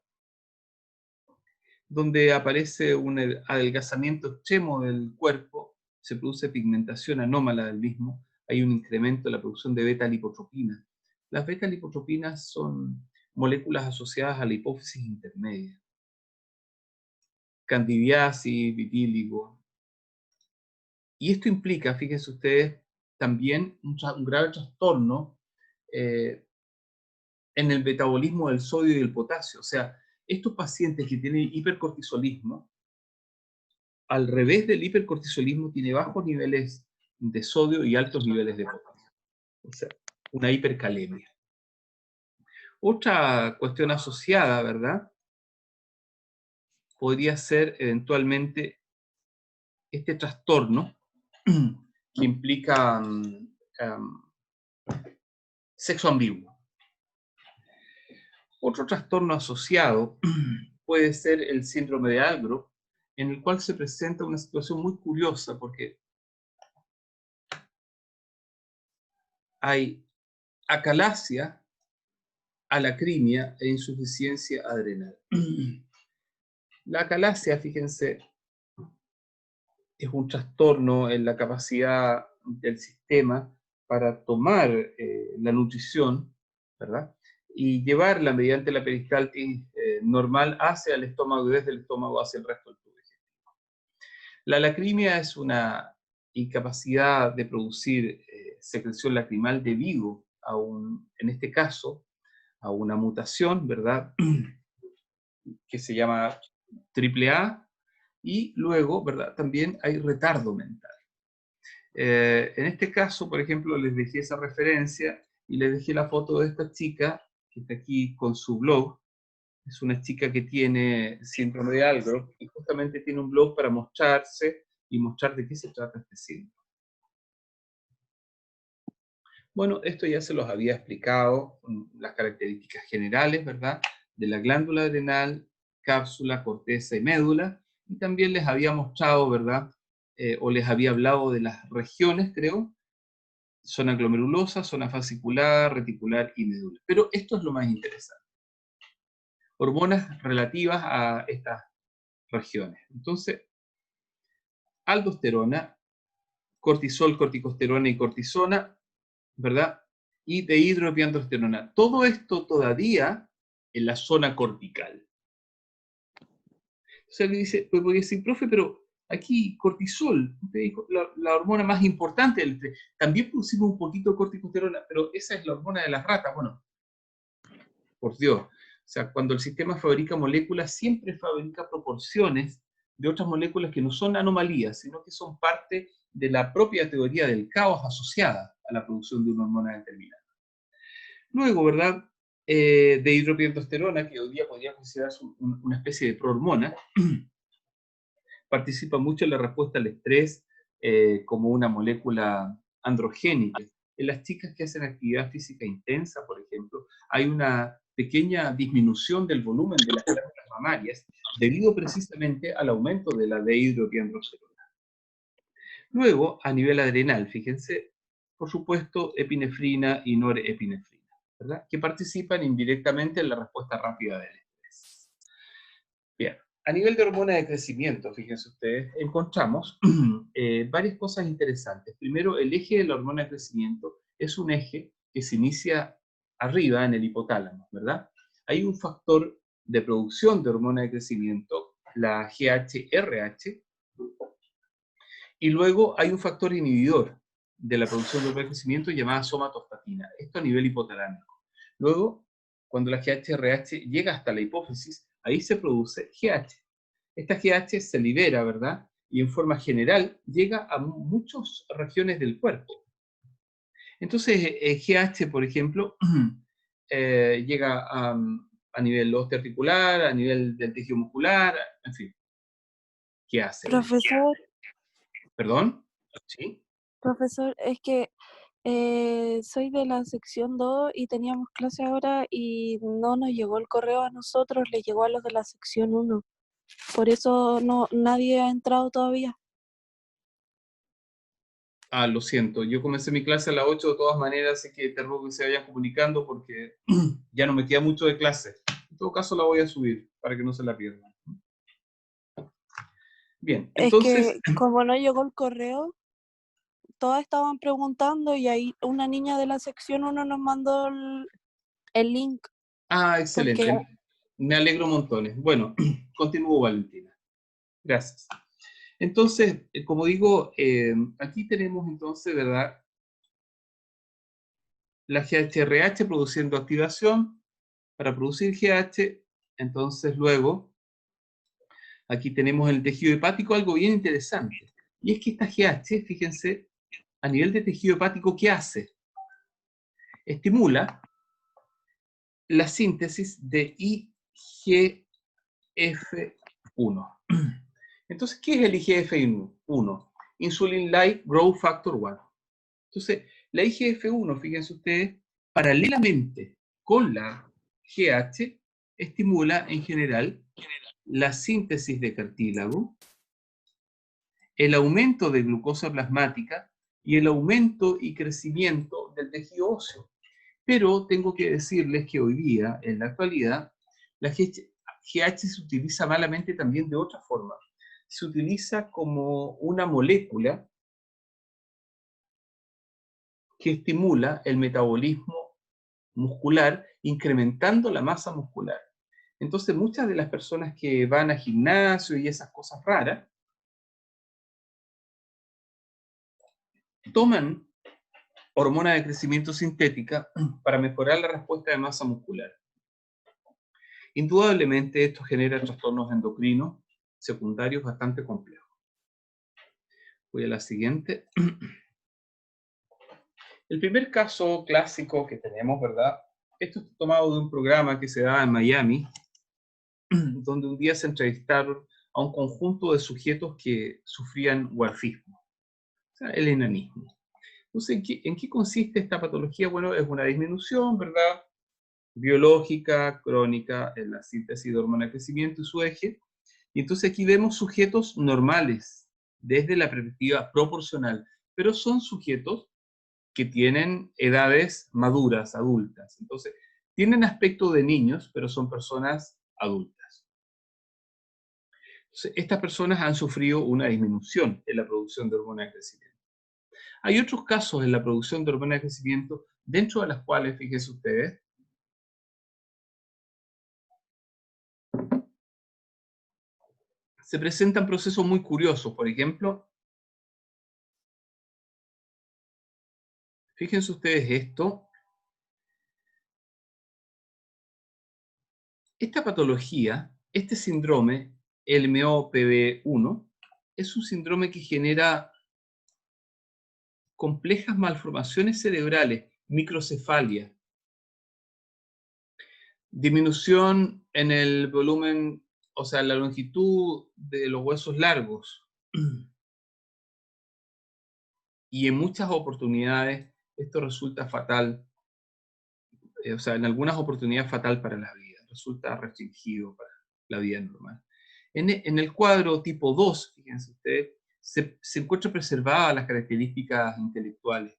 donde aparece un adelgazamiento extremo del cuerpo, se produce pigmentación anómala del mismo, hay un incremento en la producción de beta-lipotropinas. Las beta-lipotropinas son moléculas asociadas a la hipófisis intermedia. Candidiasis, vitíligo. Y esto implica, fíjense ustedes, también un grave trastorno en el metabolismo del sodio y del potasio. O sea, estos pacientes que tienen hipercortisolismo, al revés del hipercortisolismo, tiene bajos niveles de sodio y altos niveles de potasio. O sea, una hipercalemia. Otra cuestión asociada, ¿verdad?, podría ser eventualmente este trastorno que implica sexo ambiguo. Otro trastorno asociado puede ser el síndrome de Algro, en el cual se presenta una situación muy curiosa porque hay acalasia, alacrimia e insuficiencia adrenal. La acalasia, fíjense, es un trastorno en la capacidad del sistema para tomar la nutrición, ¿verdad?, y llevarla mediante la peristaltis normal hacia el estómago y desde el estómago hacia el resto del tubo digestivo. La lacrimia es una incapacidad de producir secreción lacrimal debido a en este caso, a una mutación, ¿verdad?, que se llama AAA, y luego, ¿verdad?, también hay retardo mental. En este caso, por ejemplo, les dejé esa referencia y les dejé la foto de esta chica que está aquí con su blog. Es una chica que tiene síndrome de Algor y justamente tiene un blog para mostrarse y mostrar de qué se trata este síndrome. Bueno, esto ya se los había explicado, las características generales, ¿verdad?, de la glándula adrenal, cápsula, corteza y médula, y también les había mostrado, ¿verdad?, o les había hablado de las regiones, creo, zona glomerulosa, zona fascicular, reticular y médula. Pero esto es lo más interesante. Hormonas relativas a estas regiones. Entonces, aldosterona, cortisol, corticosterona y cortisona, ¿verdad? Y dehidroepiandrosterona. Todo esto todavía en la zona cortical. O sea, le dice, pues voy a decir, profe, pero aquí cortisol, usted dijo, la hormona más importante del estrés. También pusimos un poquito de corticosterona, pero esa es la hormona de las ratas. Bueno, por Dios. O sea, cuando el sistema fabrica moléculas, siempre fabrica proporciones de otras moléculas que no son anomalías, sino que son parte de la propia teoría del caos asociada a la producción de una hormona determinada. Luego, ¿verdad? De hidropientosterona, que hoy día podría considerarse una especie de prohormona, participa mucho en la respuesta al estrés como una molécula androgénica. En las chicas que hacen actividad física intensa, por ejemplo, hay una pequeña disminución del volumen de las glándulas mamarias debido precisamente al aumento de la dehidropiandrosterona. Luego, a nivel adrenal, fíjense, por supuesto, epinefrina y norepinefrina, ¿verdad?, que participan indirectamente en la respuesta rápida del estrés. Bien, a nivel de hormona de crecimiento, fíjense ustedes, encontramos varias cosas interesantes. Primero, el eje de la hormona de crecimiento es un eje que se inicia arriba en el hipotálamo, ¿verdad? Hay un factor de producción de hormona de crecimiento, la GHRH, y luego hay un factor inhibidor de la producción de hormona de crecimiento llamada somatostatina, esto a nivel hipotalámico. Luego, cuando la GHRH llega hasta la hipófisis, ahí se produce GH. Esta GH se libera, ¿verdad? Y en forma general llega a muchas regiones del cuerpo. Entonces, GH, por ejemplo, llega a nivel osteoarticular, a nivel del tejido muscular, en fin. ¿Qué hace? Profesor, ¿Perdón? ¿Sí? profesor, es que soy de la sección 2 y teníamos clase ahora y no nos llegó el correo a nosotros, le llegó a los de la sección 1. Por eso nadie ha entrado todavía. Ah, lo siento, yo comencé mi clase a las 8 de todas maneras, así que te ruego que se vayan comunicando porque ya no me queda mucho de clase. En todo caso la voy a subir para que no se la pierdan. Bien, Es entonces, que como no llegó el correo, todas estaban preguntando y ahí una niña de la sección 1 nos mandó el link porque excelente, me alegro montones. Bueno, continúo, Valentina. Gracias. Entonces, como digo, aquí tenemos entonces, ¿verdad?, la GHRH produciendo activación para producir GH. Entonces, luego, aquí tenemos en el tejido hepático algo bien interesante. Y es que esta GH, fíjense, a nivel de tejido hepático, ¿qué hace? Estimula la síntesis de IGF-1. Entonces, ¿qué es el IGF-1? Insulin-like Growth Factor 1. Entonces, la IGF-1, fíjense ustedes, paralelamente con la GH, estimula en general la síntesis de cartílago, el aumento de glucosa plasmática y el aumento y crecimiento del tejido óseo. Pero tengo que decirles que hoy día, en la actualidad, la GH se utiliza malamente también de otra forma. Se utiliza como una molécula que estimula el metabolismo muscular, incrementando la masa muscular. Entonces, muchas de las personas que van al gimnasio y esas cosas raras, toman hormona de crecimiento sintética para mejorar la respuesta de masa muscular. Indudablemente esto genera trastornos endocrinos secundarios bastante complejos. Voy a la siguiente. El primer caso clásico que tenemos, ¿verdad? Esto está tomado de un programa que se da en Miami, donde un día se entrevistaron a un conjunto de sujetos que sufrían warfismo, o sea, el enanismo. Entonces, ¿en qué consiste esta patología? Bueno, es una disminución, ¿verdad? Biológica, crónica, en la síntesis de hormona de crecimiento y su eje. Y entonces aquí vemos sujetos normales, desde la perspectiva proporcional, pero son sujetos que tienen edades maduras, adultas. Entonces, tienen aspecto de niños, pero son personas adultas. Entonces, estas personas han sufrido una disminución en la producción de hormona de crecimiento. Hay otros casos en la producción de hormona de crecimiento, dentro de las cuales, fíjense ustedes, se presentan procesos muy curiosos. Por ejemplo, fíjense ustedes esto. Esta patología, este síndrome, el MOPD1, es un síndrome que genera complejas malformaciones cerebrales, microcefalia, disminución en el volumen, o sea, la longitud de los huesos largos. Y en muchas oportunidades esto resulta fatal, o sea, en algunas oportunidades fatal para la vida, resulta restringido para la vida normal. En el cuadro tipo 2, fíjense ustedes, se encuentran preservadas las características intelectuales,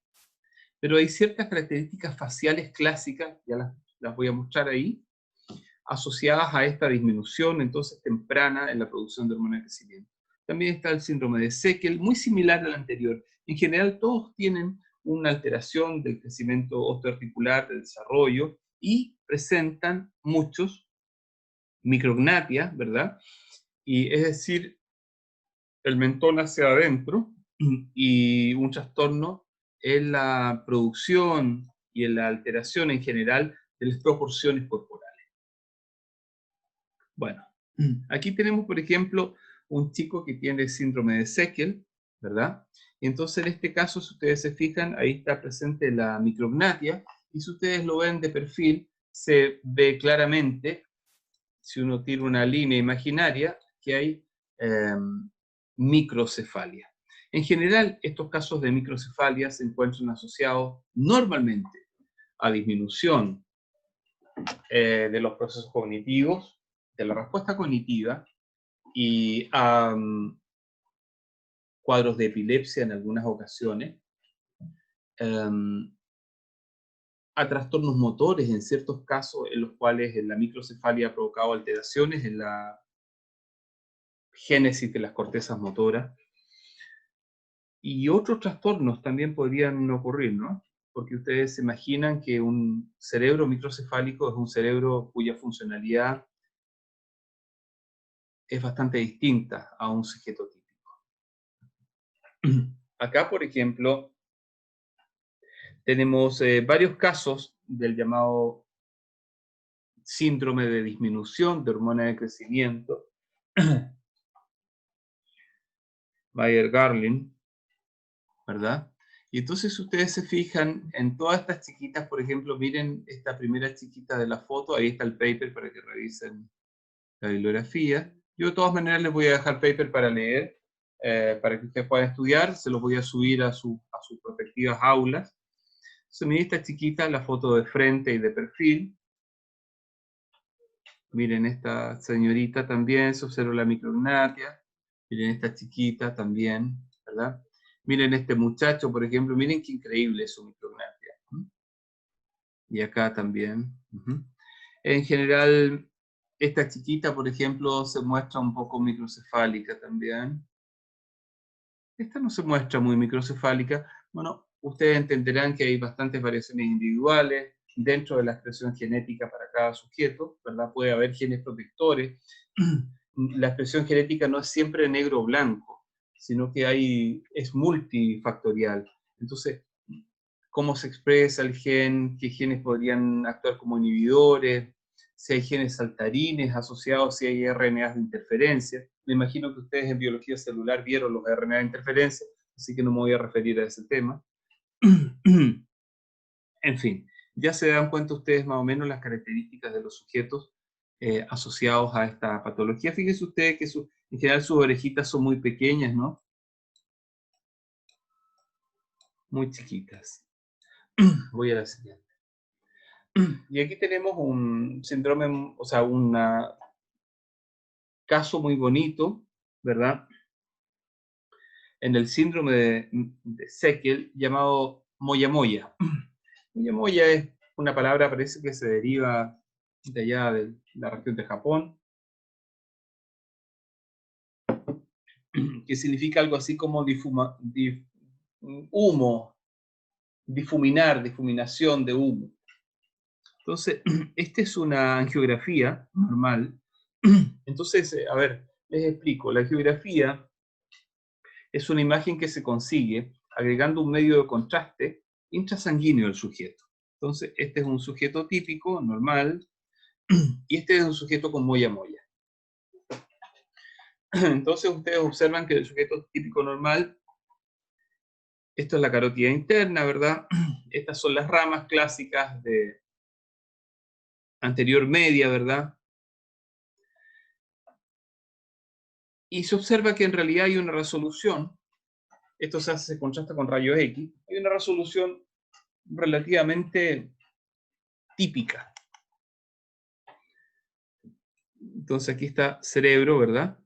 pero hay ciertas características faciales clásicas, ya las voy a mostrar ahí, asociadas a esta disminución entonces temprana en la producción de hormona de crecimiento. También está el síndrome de Seckel, muy similar al anterior. En general todos tienen una alteración del crecimiento osteoarticular, del desarrollo, y presentan muchos micrognatia, ¿verdad? Y es decir, el mentón hacia adentro y un trastorno en la producción y en la alteración en general de las proporciones corporales. Bueno, aquí tenemos, por ejemplo, un chico que tiene síndrome de Seckel, ¿verdad? Y entonces, en este caso, si ustedes se fijan, ahí está presente la micrognatia, y si ustedes lo ven de perfil, se ve claramente, si uno tira una línea imaginaria, que hay microcefalia. En general, estos casos de microcefalia se encuentran asociados normalmente a disminución de los procesos cognitivos, de la respuesta cognitiva, y a cuadros de epilepsia en algunas ocasiones, a trastornos motores en ciertos casos en los cuales la microcefalia ha provocado alteraciones en la génesis de las cortezas motoras, y otros trastornos también podrían ocurrir, ¿no? Porque ustedes se imaginan que un cerebro microcefálico es un cerebro cuya funcionalidad es bastante distinta a un sujeto típico. Acá, por ejemplo, tenemos varios casos del llamado síndrome de disminución de hormona de crecimiento, Bayer-Garlin, ¿verdad? Y entonces ustedes se fijan en todas estas chiquitas, por ejemplo, miren esta primera chiquita de la foto, ahí está el paper para que revisen la bibliografía. Yo de todas maneras les voy a dejar paper para leer, para que ustedes puedan estudiar, se los voy a subir a sus respectivas aulas. Entonces miren esta chiquita, la foto de frente y de perfil. Miren esta señorita también, se observa la micrognatia. Miren esta chiquita también, ¿verdad? Miren este muchacho, por ejemplo, miren qué increíble es su micrognatia. Y acá también. En general, esta chiquita, por ejemplo, se muestra un poco microcefálica también. Esta no se muestra muy microcefálica. Bueno, ustedes entenderán que hay bastantes variaciones individuales dentro de la expresión genética para cada sujeto, ¿verdad? Puede haber genes protectores. La expresión genética no es siempre negro o blanco, sino que es multifactorial. Entonces, cómo se expresa el gen, qué genes podrían actuar como inhibidores, si hay genes saltarines asociados, si hay RNAs de interferencia. Me imagino que ustedes en biología celular vieron los RNA de interferencia, así que no me voy a referir a ese tema. En fin, ya se dan cuenta ustedes más o menos las características de los sujetos asociados a esta patología. Fíjense ustedes que en general sus orejitas son muy pequeñas, ¿no? Muy chiquitas. Voy a la siguiente. Y aquí tenemos un síndrome, o sea, un caso muy bonito, ¿verdad? En el síndrome de Zekiel llamado moyamoya. Moyamoya es una palabra, parece que se deriva de allá de la región de Japón, que significa algo así como humo, difuminar, difuminación de humo. Entonces, esta es una angiografía normal. Entonces, a ver, les explico. La angiografía es una imagen que se consigue agregando un medio de contraste intrasanguíneo al sujeto. Entonces, este es un sujeto típico, normal, y este es un sujeto con moya-moya. Entonces, ustedes observan que el sujeto típico normal, esto es la carótida interna, ¿verdad? Estas son las ramas clásicas de anterior media, ¿verdad? Y se observa que en realidad hay una resolución, esto se contrasta con rayos X, hay una resolución relativamente típica. Entonces aquí está cerebro, ¿verdad?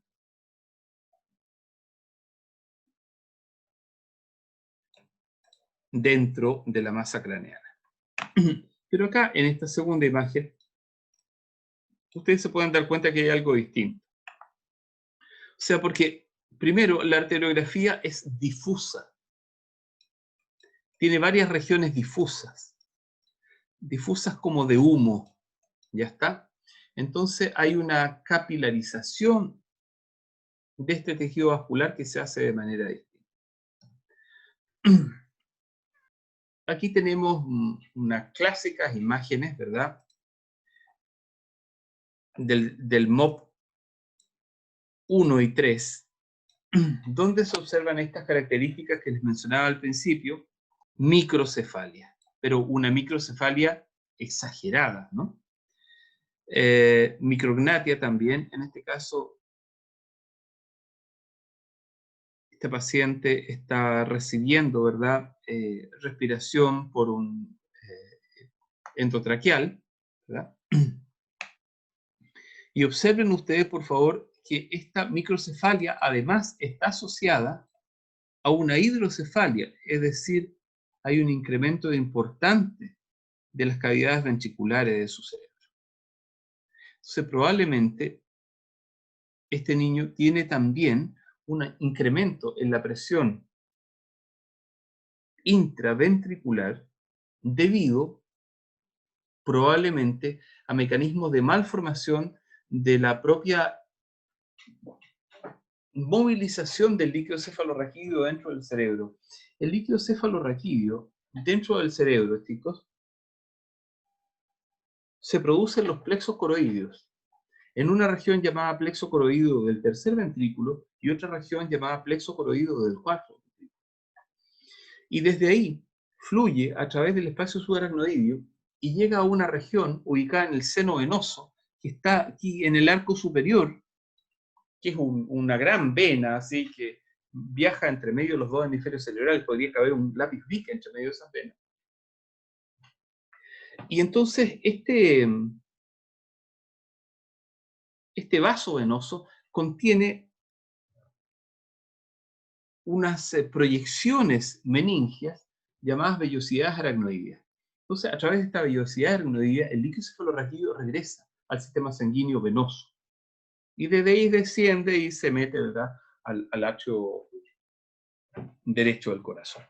Dentro de la masa craneana. Pero acá, en esta segunda imagen, ustedes se pueden dar cuenta que hay algo distinto. O sea, porque, primero, la arteriografía es difusa. Tiene varias regiones difusas. Difusas como de humo. ¿Ya está? Entonces hay una capilarización de este tejido vascular que se hace de manera distinta. Aquí tenemos unas clásicas imágenes, ¿verdad? Del MOP 1 y 3, donde se observan estas características que les mencionaba al principio, microcefalia, pero una microcefalia exagerada, ¿no? Micrognatia también, en este caso, este paciente está recibiendo, ¿verdad? Respiración por un endotraqueal, ¿verdad? Y observen ustedes, por favor, que esta microcefalia además está asociada a una hidrocefalia, es decir, hay un incremento importante de las cavidades ventriculares de su cerebro. Entonces, probablemente este niño tiene también un incremento en la presión intraventricular debido probablemente a mecanismos de malformación de la propia movilización del líquido cefalorraquídeo dentro del cerebro. El líquido cefalorraquídeo dentro del cerebro, chicos, se produce en los plexos coroideos, en una región llamada plexo coroideo del tercer ventrículo y otra región llamada plexo coroideo del cuarto ventrículo. Y desde ahí fluye a través del espacio subaracnoideo y llega a una región ubicada en el seno venoso, que está aquí en el arco superior, que es una gran vena, así que viaja entre medio de los dos hemisferios cerebrales, podría caber un lápiz Bic entre medio de esas venas. Y entonces este vaso venoso contiene unas proyecciones meningias llamadas vellosidades aracnoideas. Entonces, a través de esta vellosidad aracnoidea, el líquido cefalorraquídeo regresa al sistema sanguíneo venoso. Y desde ahí desciende y se mete, ¿verdad?, al atrio derecho del corazón.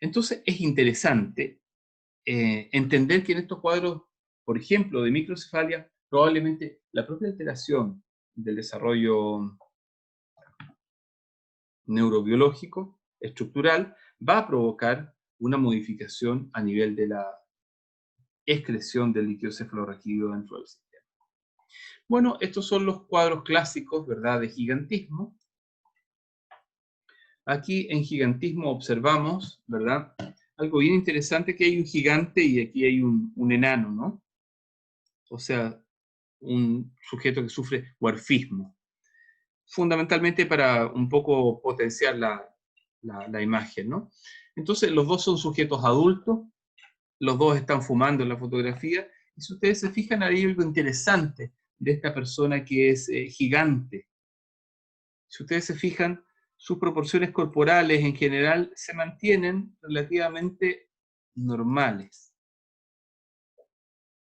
Entonces, es interesante entender que en estos cuadros, por ejemplo, de microcefalia, probablemente la propia alteración del desarrollo neurobiológico, estructural, va a provocar una modificación a nivel de la excreción del líquido cefalorraquídeo dentro del sistema. Bueno, estos son los cuadros clásicos, ¿verdad?, de gigantismo. Aquí en gigantismo observamos, ¿verdad?, algo bien interesante, que hay un gigante y aquí hay un enano, ¿no? O sea, un sujeto que sufre dwarfismo, fundamentalmente para un poco potenciar la imagen, ¿no? Entonces, los dos son sujetos adultos, los dos están fumando en la fotografía, y si ustedes se fijan, hay algo interesante de esta persona que es gigante. Si ustedes se fijan, sus proporciones corporales en general se mantienen relativamente normales.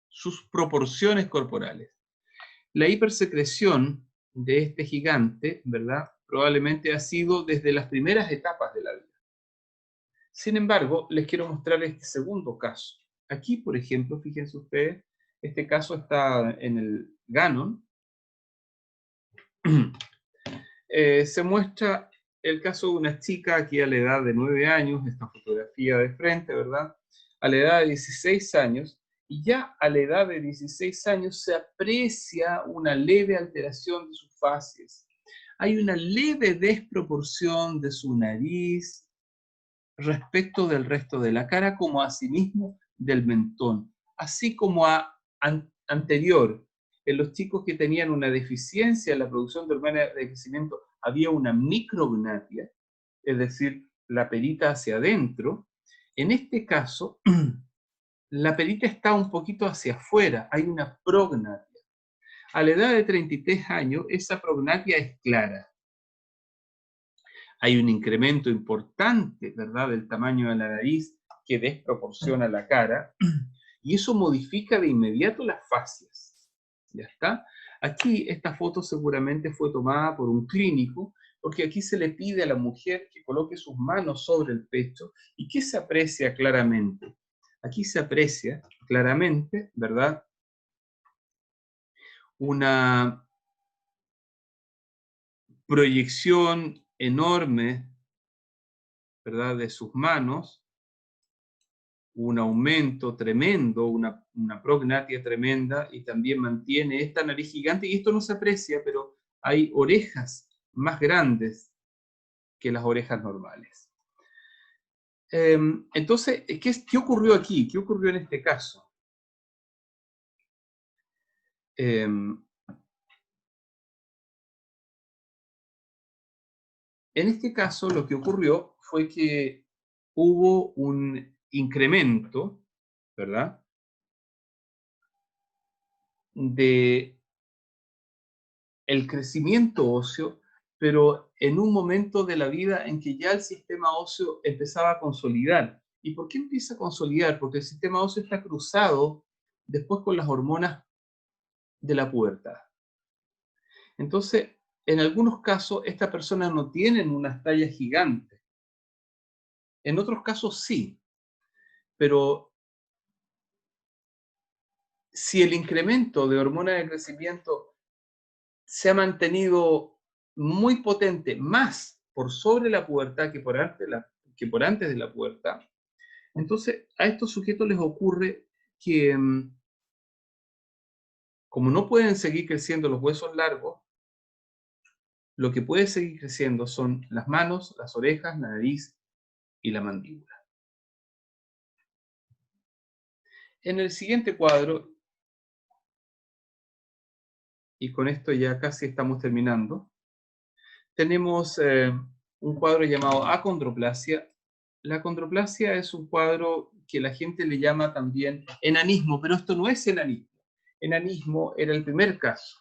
Sus proporciones corporales. La hipersecreción de este gigante, ¿verdad? Probablemente ha sido desde las primeras etapas de la vida. Sin embargo, les quiero mostrar este segundo caso. Aquí, por ejemplo, fíjense ustedes, este caso está en el Ganon. Se muestra el caso de una chica aquí a la edad de 9 años, esta fotografía de frente, ¿verdad? A la edad de 16 años, y ya a la edad de 16 años se aprecia una leve alteración de sus facies. Hay una leve desproporción de su nariz respecto del resto de la cara, como asimismo del mentón, así como anterior. En los chicos que tenían una deficiencia en la producción de hormona de crecimiento había una micrognatia, es decir, la perita hacia adentro. En este caso, la perita está un poquito hacia afuera, hay una prognatia. A la edad de 33 años, esa prognatia es clara. Hay un incremento importante, ¿verdad?, del tamaño de la nariz que desproporciona la cara, y eso modifica de inmediato las fascias. ¿Ya está? Aquí esta foto seguramente fue tomada por un clínico, porque aquí se le pide a la mujer que coloque sus manos sobre el pecho, y ¿qué se aprecia claramente? Aquí se aprecia claramente, ¿verdad?, una proyección enorme, ¿verdad?, de sus manos, un aumento tremendo, una prognatia tremenda, y también mantiene esta nariz gigante, y esto no se aprecia, pero hay orejas más grandes que las orejas normales. Entonces, ¿qué ocurrió aquí? ¿Qué ocurrió en este caso? En este caso, lo que ocurrió fue que hubo un incremento, ¿verdad?, de el crecimiento óseo, pero en un momento de la vida en que ya el sistema óseo empezaba a consolidar. ¿Y por qué empieza a consolidar? Porque el sistema óseo está cruzado después con las hormonas de la pubertad. Entonces, en algunos casos, estas personas no tienen unas tallas gigantes. En otros casos sí, pero si el incremento de hormona de crecimiento se ha mantenido muy potente, más por sobre la pubertad que por antes de la pubertad, entonces a estos sujetos les ocurre que, como no pueden seguir creciendo los huesos largos, lo que puede seguir creciendo son las manos, las orejas, la nariz y la mandíbula. En el siguiente cuadro, y con esto ya casi estamos terminando, tenemos un cuadro llamado acondroplasia. La acondroplasia es un cuadro que la gente le llama también enanismo, pero esto no es enanismo. Enanismo era el primer caso.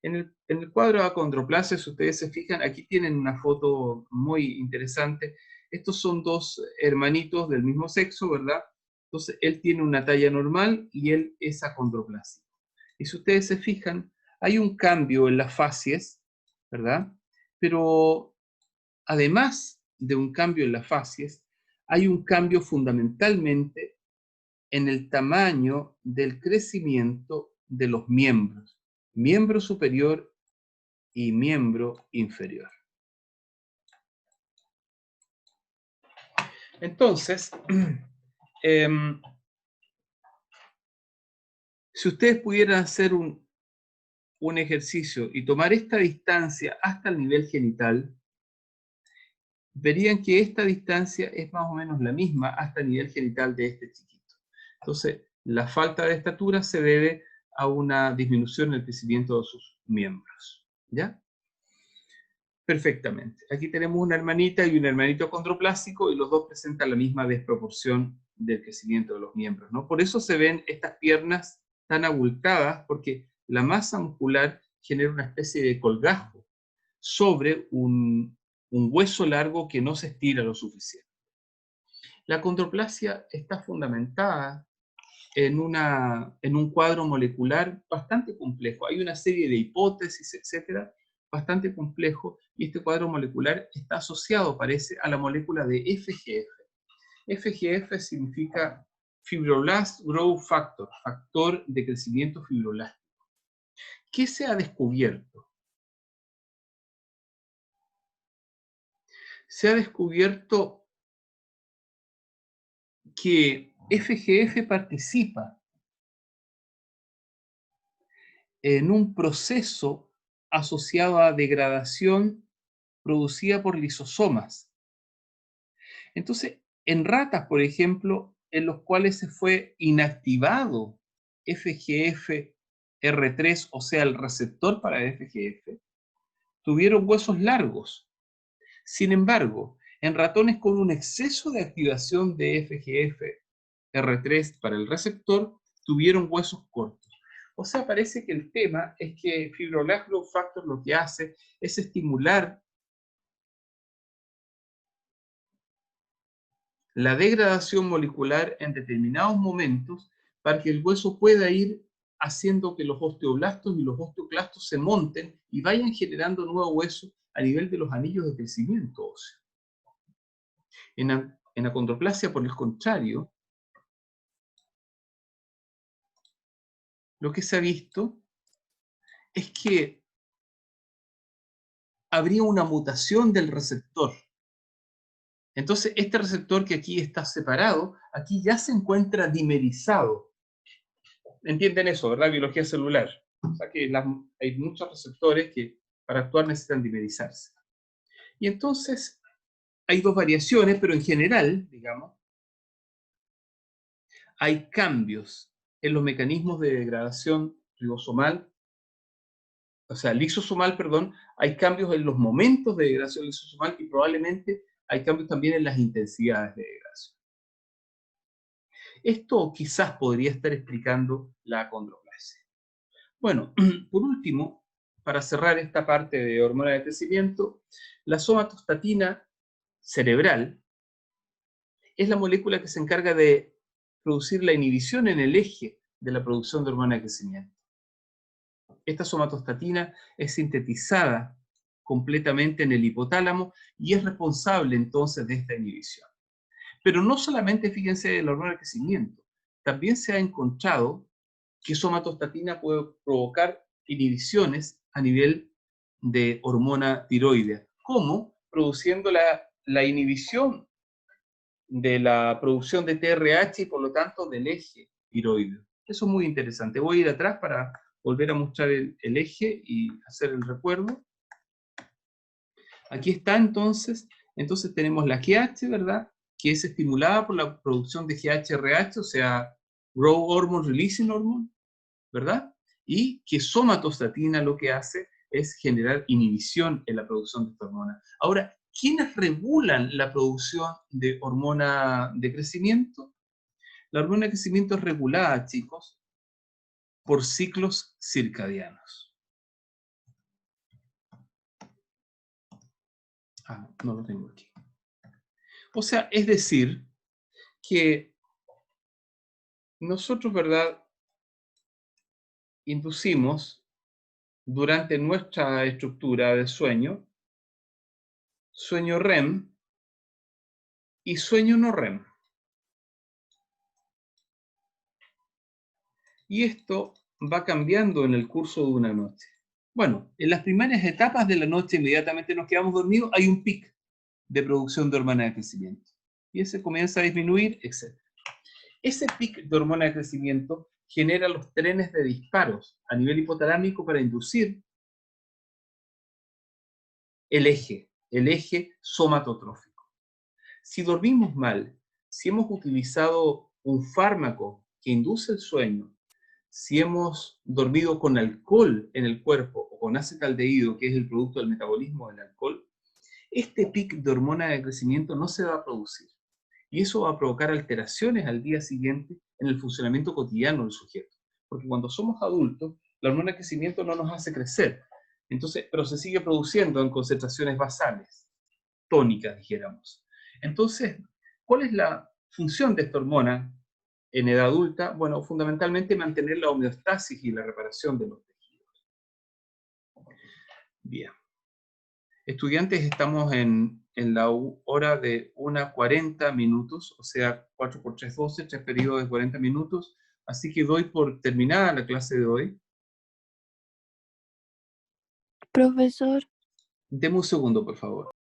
En el cuadro de acondroplasia, si ustedes se fijan, aquí tienen una foto muy interesante. Estos son dos hermanitos del mismo sexo, ¿verdad? Entonces, él tiene una talla normal y él es acondroplásico. Y si ustedes se fijan, hay un cambio en las facies, ¿verdad? Pero además de un cambio en las facies, hay un cambio fundamentalmente en el tamaño del crecimiento de los miembros, miembro superior y miembro inferior. Entonces, si ustedes pudieran hacer un ejercicio y tomar esta distancia hasta el nivel genital, verían que esta distancia es más o menos la misma hasta el nivel genital de este chiquito. Entonces, la falta de estatura se debe a una disminución en el crecimiento de sus miembros. ¿Ya? Perfectamente. Aquí tenemos una hermanita y un hermanito condroplásico y los dos presentan la misma desproporción del crecimiento de los miembros, ¿no? Por eso se ven estas piernas tan abultadas, porque la masa muscular genera una especie de colgajo sobre un hueso largo que no se estira lo suficiente. La condroplasia está fundamentada en un cuadro molecular bastante complejo. Hay una serie de hipótesis, etcétera, bastante complejo, y este cuadro molecular está asociado, parece, a la molécula de FGF. FGF significa Fibroblast Growth Factor, factor de crecimiento fibroblástico. ¿Qué se ha descubierto? Se ha descubierto que FGF participa en un proceso asociado a degradación producida por lisosomas. Entonces, en ratas, por ejemplo, en los cuales se fue inactivado FGFR3, o sea, el receptor para FGF, tuvieron huesos largos. Sin embargo, en ratones con un exceso de activación de FGFR3 para el receptor, tuvieron huesos cortos. O sea, parece que el tema es que Fibroblast Growth Factor lo que hace es estimular la degradación molecular en determinados momentos para que el hueso pueda ir haciendo que los osteoblastos y los osteoclastos se monten y vayan generando nuevo hueso a nivel de los anillos de crecimiento óseo. En acondroplasia, por el contrario, lo que se ha visto es que habría una mutación del receptor. Entonces, este receptor que aquí está separado, aquí ya se encuentra dimerizado. ¿Entienden eso, verdad? Biología celular. O sea que hay muchos receptores que para actuar necesitan dimerizarse. Y entonces, hay dos variaciones, pero en general, digamos, hay cambios en los mecanismos de degradación ribosomal, o sea, lisosomal, perdón, hay cambios en los momentos de degradación lisosomal y probablemente hay cambios también en las intensidades de degradación. Esto quizás podría estar explicando la acondroplasia. Bueno, por último, para cerrar esta parte de hormona de crecimiento, la somatostatina cerebral es la molécula que se encarga de producir la inhibición en el eje de la producción de hormona de crecimiento. Esta somatostatina es sintetizada completamente en el hipotálamo y es responsable entonces de esta inhibición. Pero no solamente, fíjense, de la hormona de crecimiento, también se ha encontrado que somatostatina puede provocar inhibiciones a nivel de hormona tiroidea, como produciendo la inhibición de la producción de TRH y por lo tanto del eje tiroideo. Eso es muy interesante. Voy a ir atrás para volver a mostrar el eje y hacer el recuerdo. Aquí está entonces tenemos la GH, ¿verdad? Que es estimulada por la producción de GHRH, o sea, Growth Hormone Releasing Hormone, ¿verdad? Y que somatostatina lo que hace es generar inhibición en la producción de esta hormona. Ahora, ¿quiénes regulan la producción de hormona de crecimiento? La hormona de crecimiento es regulada, chicos, por ciclos circadianos. Ah, no lo tengo aquí. O sea, es decir, que nosotros, ¿verdad?, inducimos durante nuestra estructura de sueño REM y sueño no REM. Y esto va cambiando en el curso de una noche. Bueno, en las primeras etapas de la noche, inmediatamente nos quedamos dormidos, hay un pic de producción de hormona de crecimiento. Y ese comienza a disminuir, etc. Ese pic de hormona de crecimiento genera los trenes de disparos a nivel hipotalámico para inducir el eje el eje somatotrófico. Si dormimos mal, si hemos utilizado un fármaco que induce el sueño, si hemos dormido con alcohol en el cuerpo o con acetaldehído, que es el producto del metabolismo del alcohol, este pic de hormona de crecimiento no se va a producir. Y eso va a provocar alteraciones al día siguiente en el funcionamiento cotidiano del sujeto. Porque cuando somos adultos, la hormona de crecimiento no nos hace crecer. Entonces, pero se sigue produciendo en concentraciones basales, tónicas, dijéramos. Entonces, ¿cuál es la función de esta hormona en edad adulta? Bueno, fundamentalmente mantener la homeostasis y la reparación de los tejidos. Bien. Estudiantes, estamos en la hora de 1:40 minutos, o sea, 4 por 3, 12, 3 periodos de 40 minutos. Así que doy por terminada la clase de hoy. Profesor. Deme un segundo, por favor.